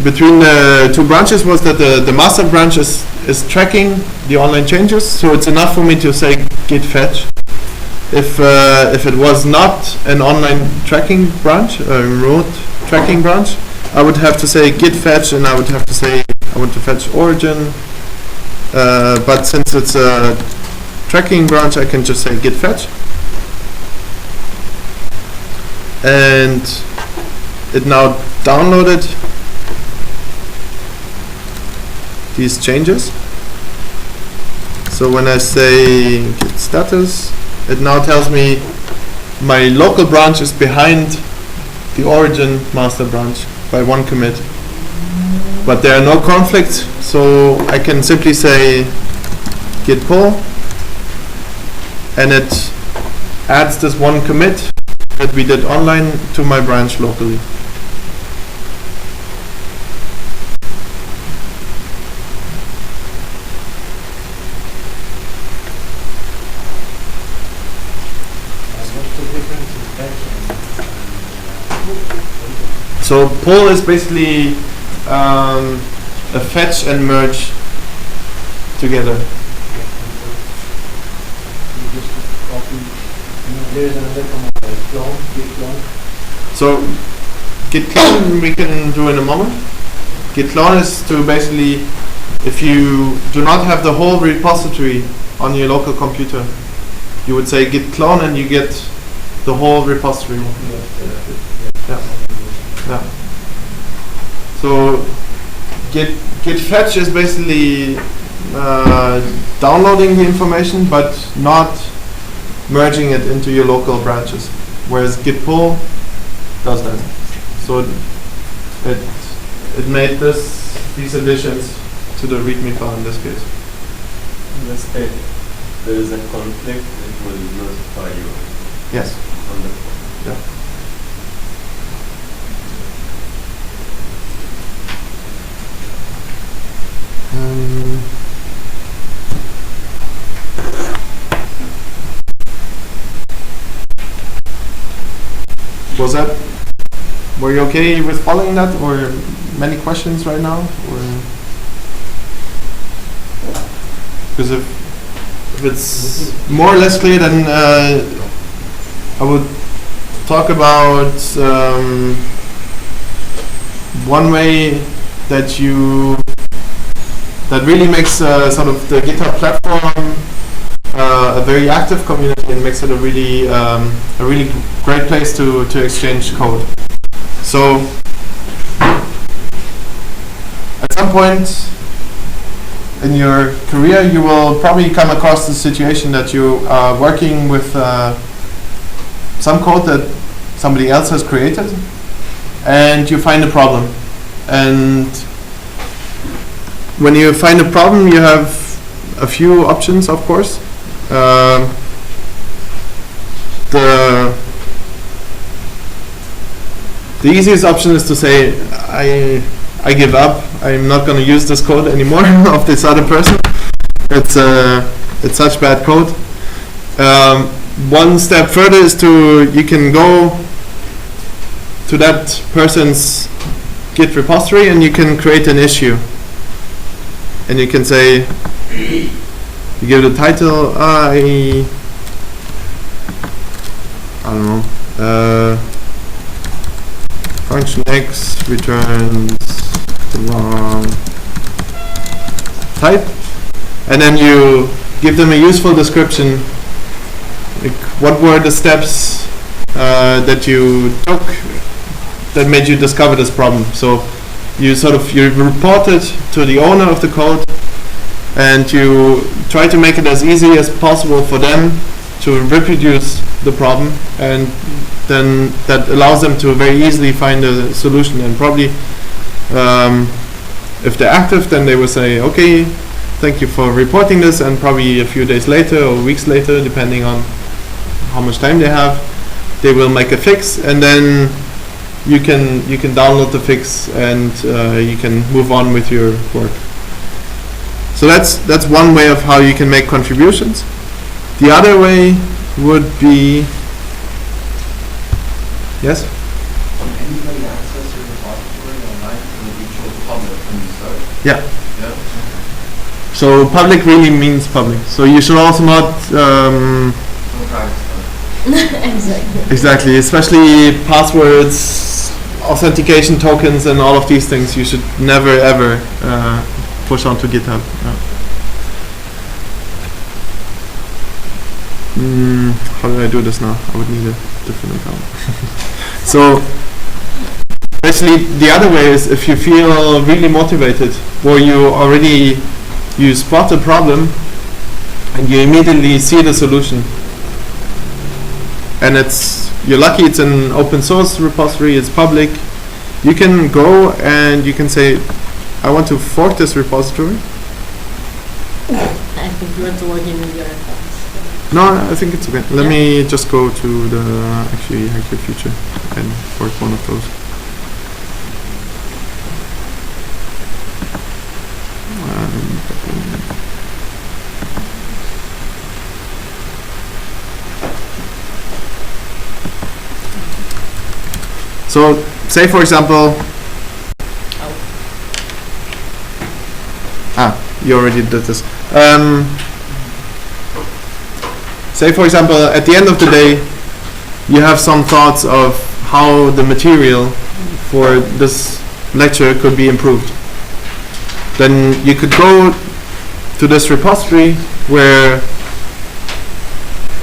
between the two branches was that the master branch is tracking the online changes, so it's enough for me to say git fetch. If it was not an online tracking branch, a remote tracking branch, I would have to say git fetch, and I would have to say I want to fetch origin. But since it's a tracking branch, I can just say git fetch. And it now downloaded these changes. So when I say git status, it now tells me my local branch is behind the origin master branch by one commit. But there are no conflicts, so I can simply say git pull, and it adds this one commit that we did online to my branch locally. So pull is basically a fetch and merge together. You just copy. There is another command like clone, git clone. So git clone we can do in a moment. Git clone is to basically, if you do not have the whole repository on your local computer, you would say git clone and you get the whole repository. Yeah. Yeah. So Git Fetch is basically downloading the information but not merging it into your local branches, whereas Git pull does that. So it made these additions to the README file in this case. Let's say there is a conflict, it will notify you Yes. on the phone. Yeah. Were you okay with following that, or many questions right now? Or because if it's more or less clear, then I would talk about one way that really makes sort of the GitHub platform a very active community and makes it a really great place to exchange code. So at some point in your career, you will probably come across the situation that you are working with some code that somebody else has created, and you find a problem. And when you find a problem, you have a few options, of course. The easiest option is to say, I give up. I'm not going to use this code anymore of this other person. It's such bad code. One step further is you can go to that person's Git repository and you can create an issue. And you can say, you give the title, I don't know, function X returns the wrong type, and then you give them a useful description, like what were the steps that you took that made you discover this problem. So you report it to the owner of the code, and you try to make it as easy as possible for them to reproduce the problem, and then that allows them to very easily find a solution. And probably if they're active, then they will say, okay, thank you for reporting this, and probably a few days later or weeks later, depending on how much time they have, they will make a fix, and then you can download the fix and you can move on with your work. So that's one way of how you can make contributions. The other way would be, yes? Can anybody access your repository online? Can you chose public from the start? Yeah. Yeah. So public really means public. So you should also not No private stuff. Exactly. especially passwords, authentication tokens, and all of these things. You should never ever push onto GitHub. How do I do this now? I would need a different account. So basically the other way is if you feel really motivated, or you spot a problem and you immediately see the solution, and you're lucky it's an open source repository, it's public, you can go and you can say, I want to fork this repository. I think you want to log in with your accounts. No, I think it's okay. Let me just go to the actually Hack Your Future and fork one of those. say for example, you already did this. Say for example, at the end of the day, you have some thoughts of how the material for this lecture could be improved. Then you could go to this repository where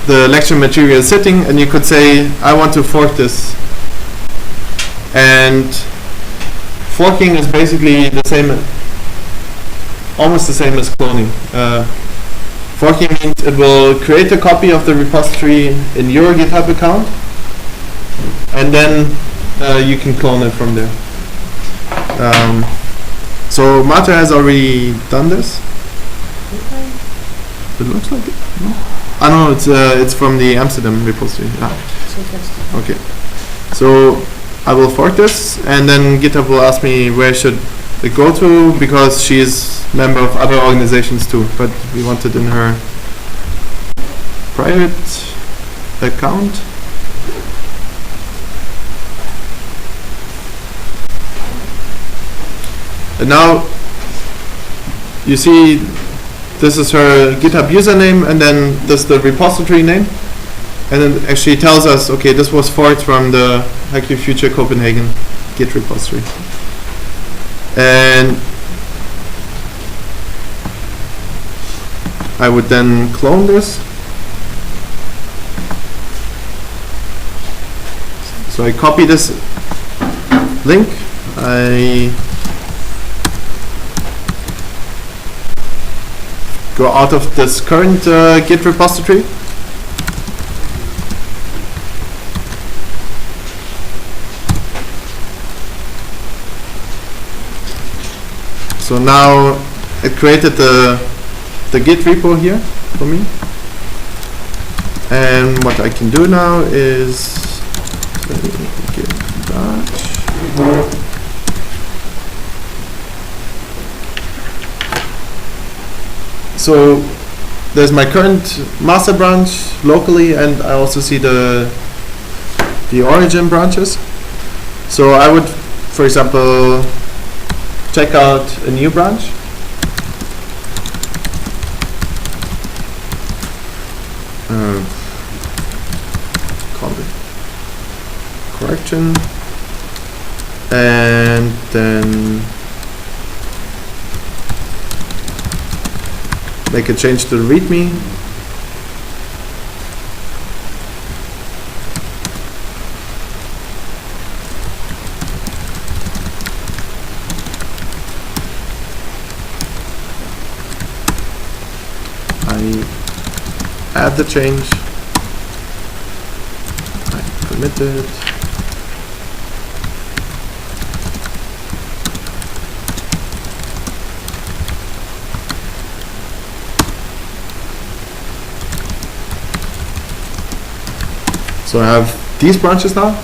the lecture material is sitting, and you could say, I want to fork this. And forking is basically the same, almost the same as cloning. Forking means it will create a copy of the repository in your GitHub account, and then you can clone it from there. So Marta has already done this. It looks like it. No? No, it's from the Amsterdam repository. Okay. So I will fork this, and then GitHub will ask me where should it go to, because she is member of other organizations too, but we want it in her private account. And now you see this is her GitHub username, and then this is the repository name, and then actually tells us, okay, this was forked from the Hack Your Future Copenhagen Git repository. And I would then clone this. So I copy this link, I go out of this current Git repository, so now it created the Git repo here for me, and what I can do now is Git batch. So there's my current master branch locally, and I also see the origin branches. So I would, for example, check out a new branch. Call it correction, and then make a change to the README. I add the change. I commit it. So I have these branches now,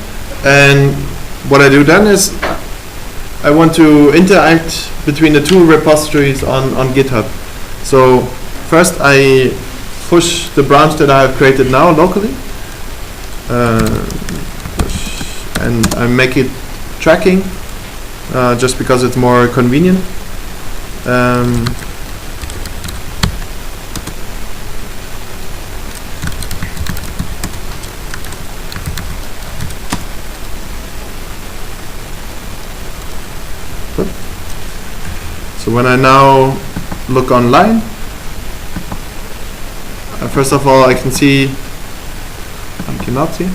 and what I do then is I want to interact between the two repositories on GitHub. So first I push the branch that I have created now locally, and I make it tracking just because it's more convenient. So when I now look online, first of all I can see, I cannot see.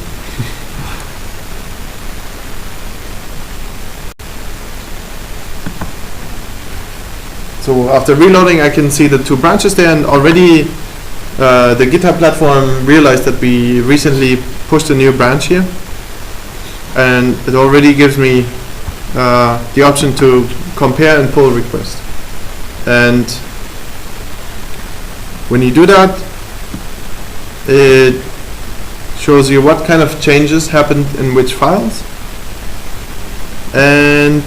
So after reloading I can see the two branches there, and already the GitHub platform realized that we recently pushed a new branch here, and it already gives me the option to compare and pull request. And when you do that, it shows you what kind of changes happened in which files, and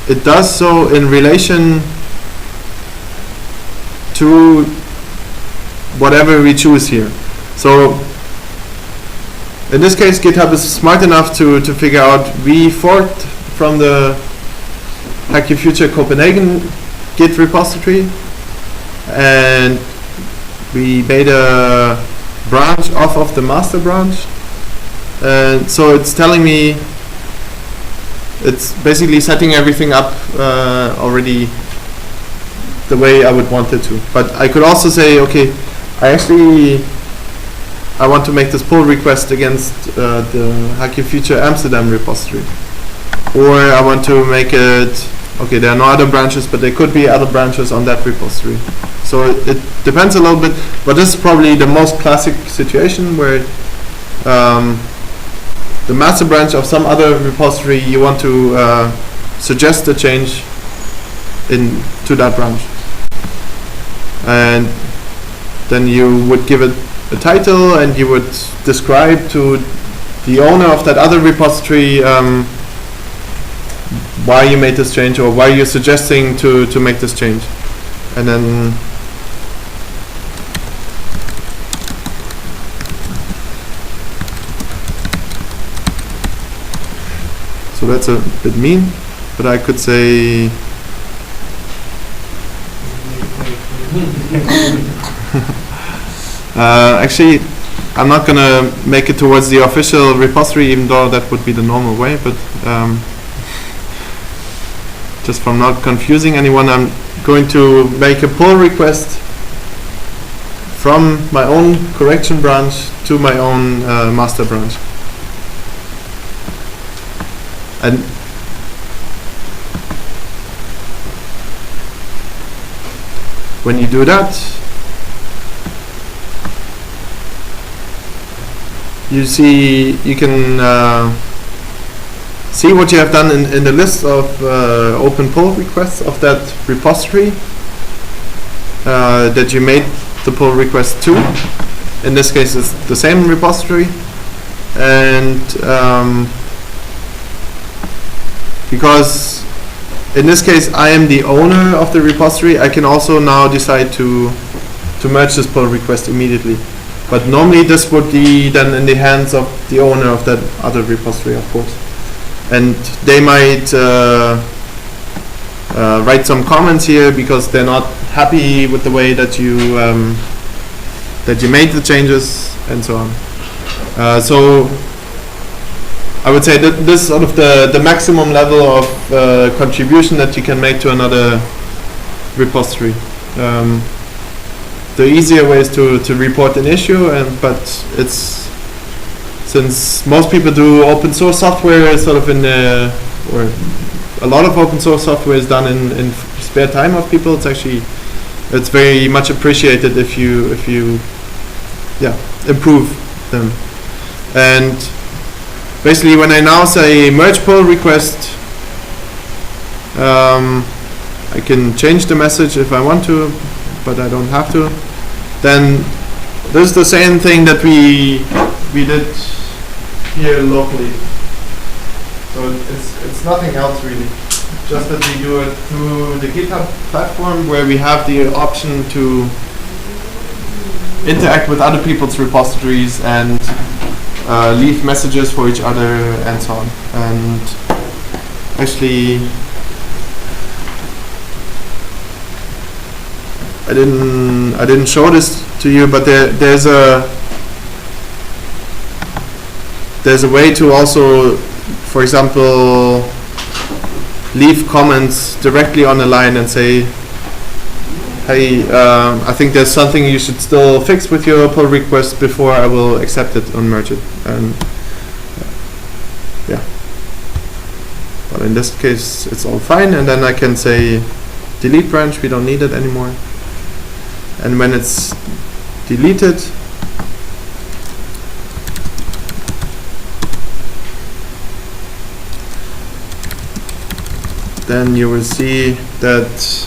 it does so in relation to whatever we choose here. So in this case GitHub is smart enough to figure out we forked from the Hack Your Future Copenhagen Git repository, and we made a branch off of the master branch, and so it's telling me, it's basically setting everything up already the way I would want it to. But I could also say, okay, I want to make this pull request against the Hack Your Future Amsterdam repository, or I want to make it, okay, there are no other branches, but there could be other branches on that repository. So it depends a little bit, but this is probably the most classic situation where the master branch of some other repository, you want to suggest a change to that branch. And then you would give it a title, and you would describe to the owner of that other repository why you made this change, or why you're suggesting to make this change. And then so that's a bit mean, but I could say actually, I'm not gonna make it towards the official repository, even though that would be the normal way, but just from not confusing anyone, I'm going to make a pull request from my own correction branch to my own master branch. And when you do that, you can see what you have done in the list of open pull requests of that repository that you made the pull request to. In this case, it's the same repository, and because in this case I am the owner of the repository, I can also now decide to merge this pull request immediately. But normally this would be then in the hands of the owner of that other repository, of course. And they might write some comments here because they're not happy with the way that you made the changes and so on. So I would say that this is sort of the maximum level of contribution that you can make to another repository. The easier way is to report an issue, but it's, since most people do open source software sort of or a lot of open source software is done in spare time of people, it's very much appreciated if you improve them. And basically when I now say merge pull request, I can change the message if I want to, but I don't have to. Then this is the same thing that we did here locally. So it's nothing else really. Just that we do it through the GitHub platform, where we have the option to interact with other people's repositories and leave messages for each other and so on. And actually, I didn't show this to you, but there's a way to also, for example, leave comments directly on the line and say, hey, I think there's something you should still fix with your pull request before I will accept it and merge it. And yeah, but in this case it's all fine, and then I can say delete branch, we don't need it anymore. And when it's deleted, then you will see that,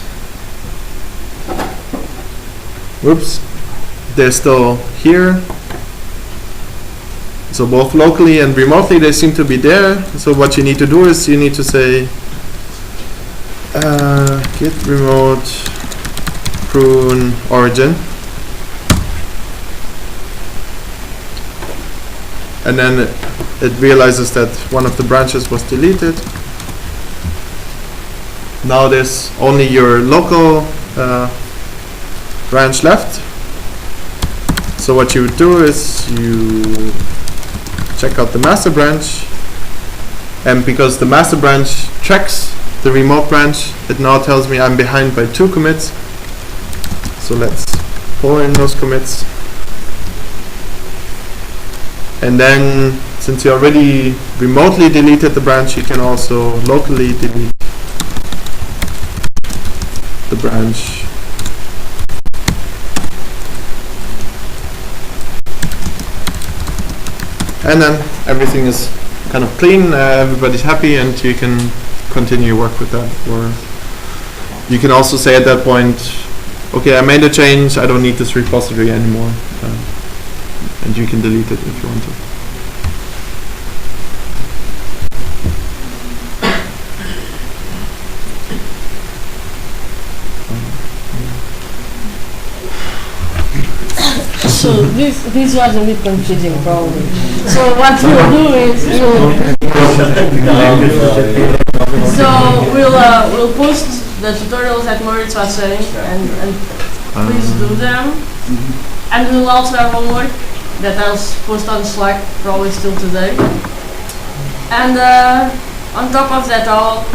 whoops, they're still here. So both locally and remotely they seem to be there. So what you need to do is you need to say git remote prune origin, and then it realizes that one of the branches was deleted, now there's only your local branch left. So what you would do is you check out the master branch, and because the master branch tracks the remote branch, it now tells me I'm behind by 2 commits. So let's pull in those commits. And then, since you already remotely deleted the branch, you can also locally delete the branch. And then everything is kind of clean, everybody's happy, and you can continue work with that. Or you can also say at that point, okay, I made a change, I don't need this repository anymore. And you can delete it if you want to. So this was a bit confusing probably. So what we'll do is we'll post the tutorials that Moritz was saying and please do them. And we'll also have homework that I'll post on Slack probably still today. And on top of that all,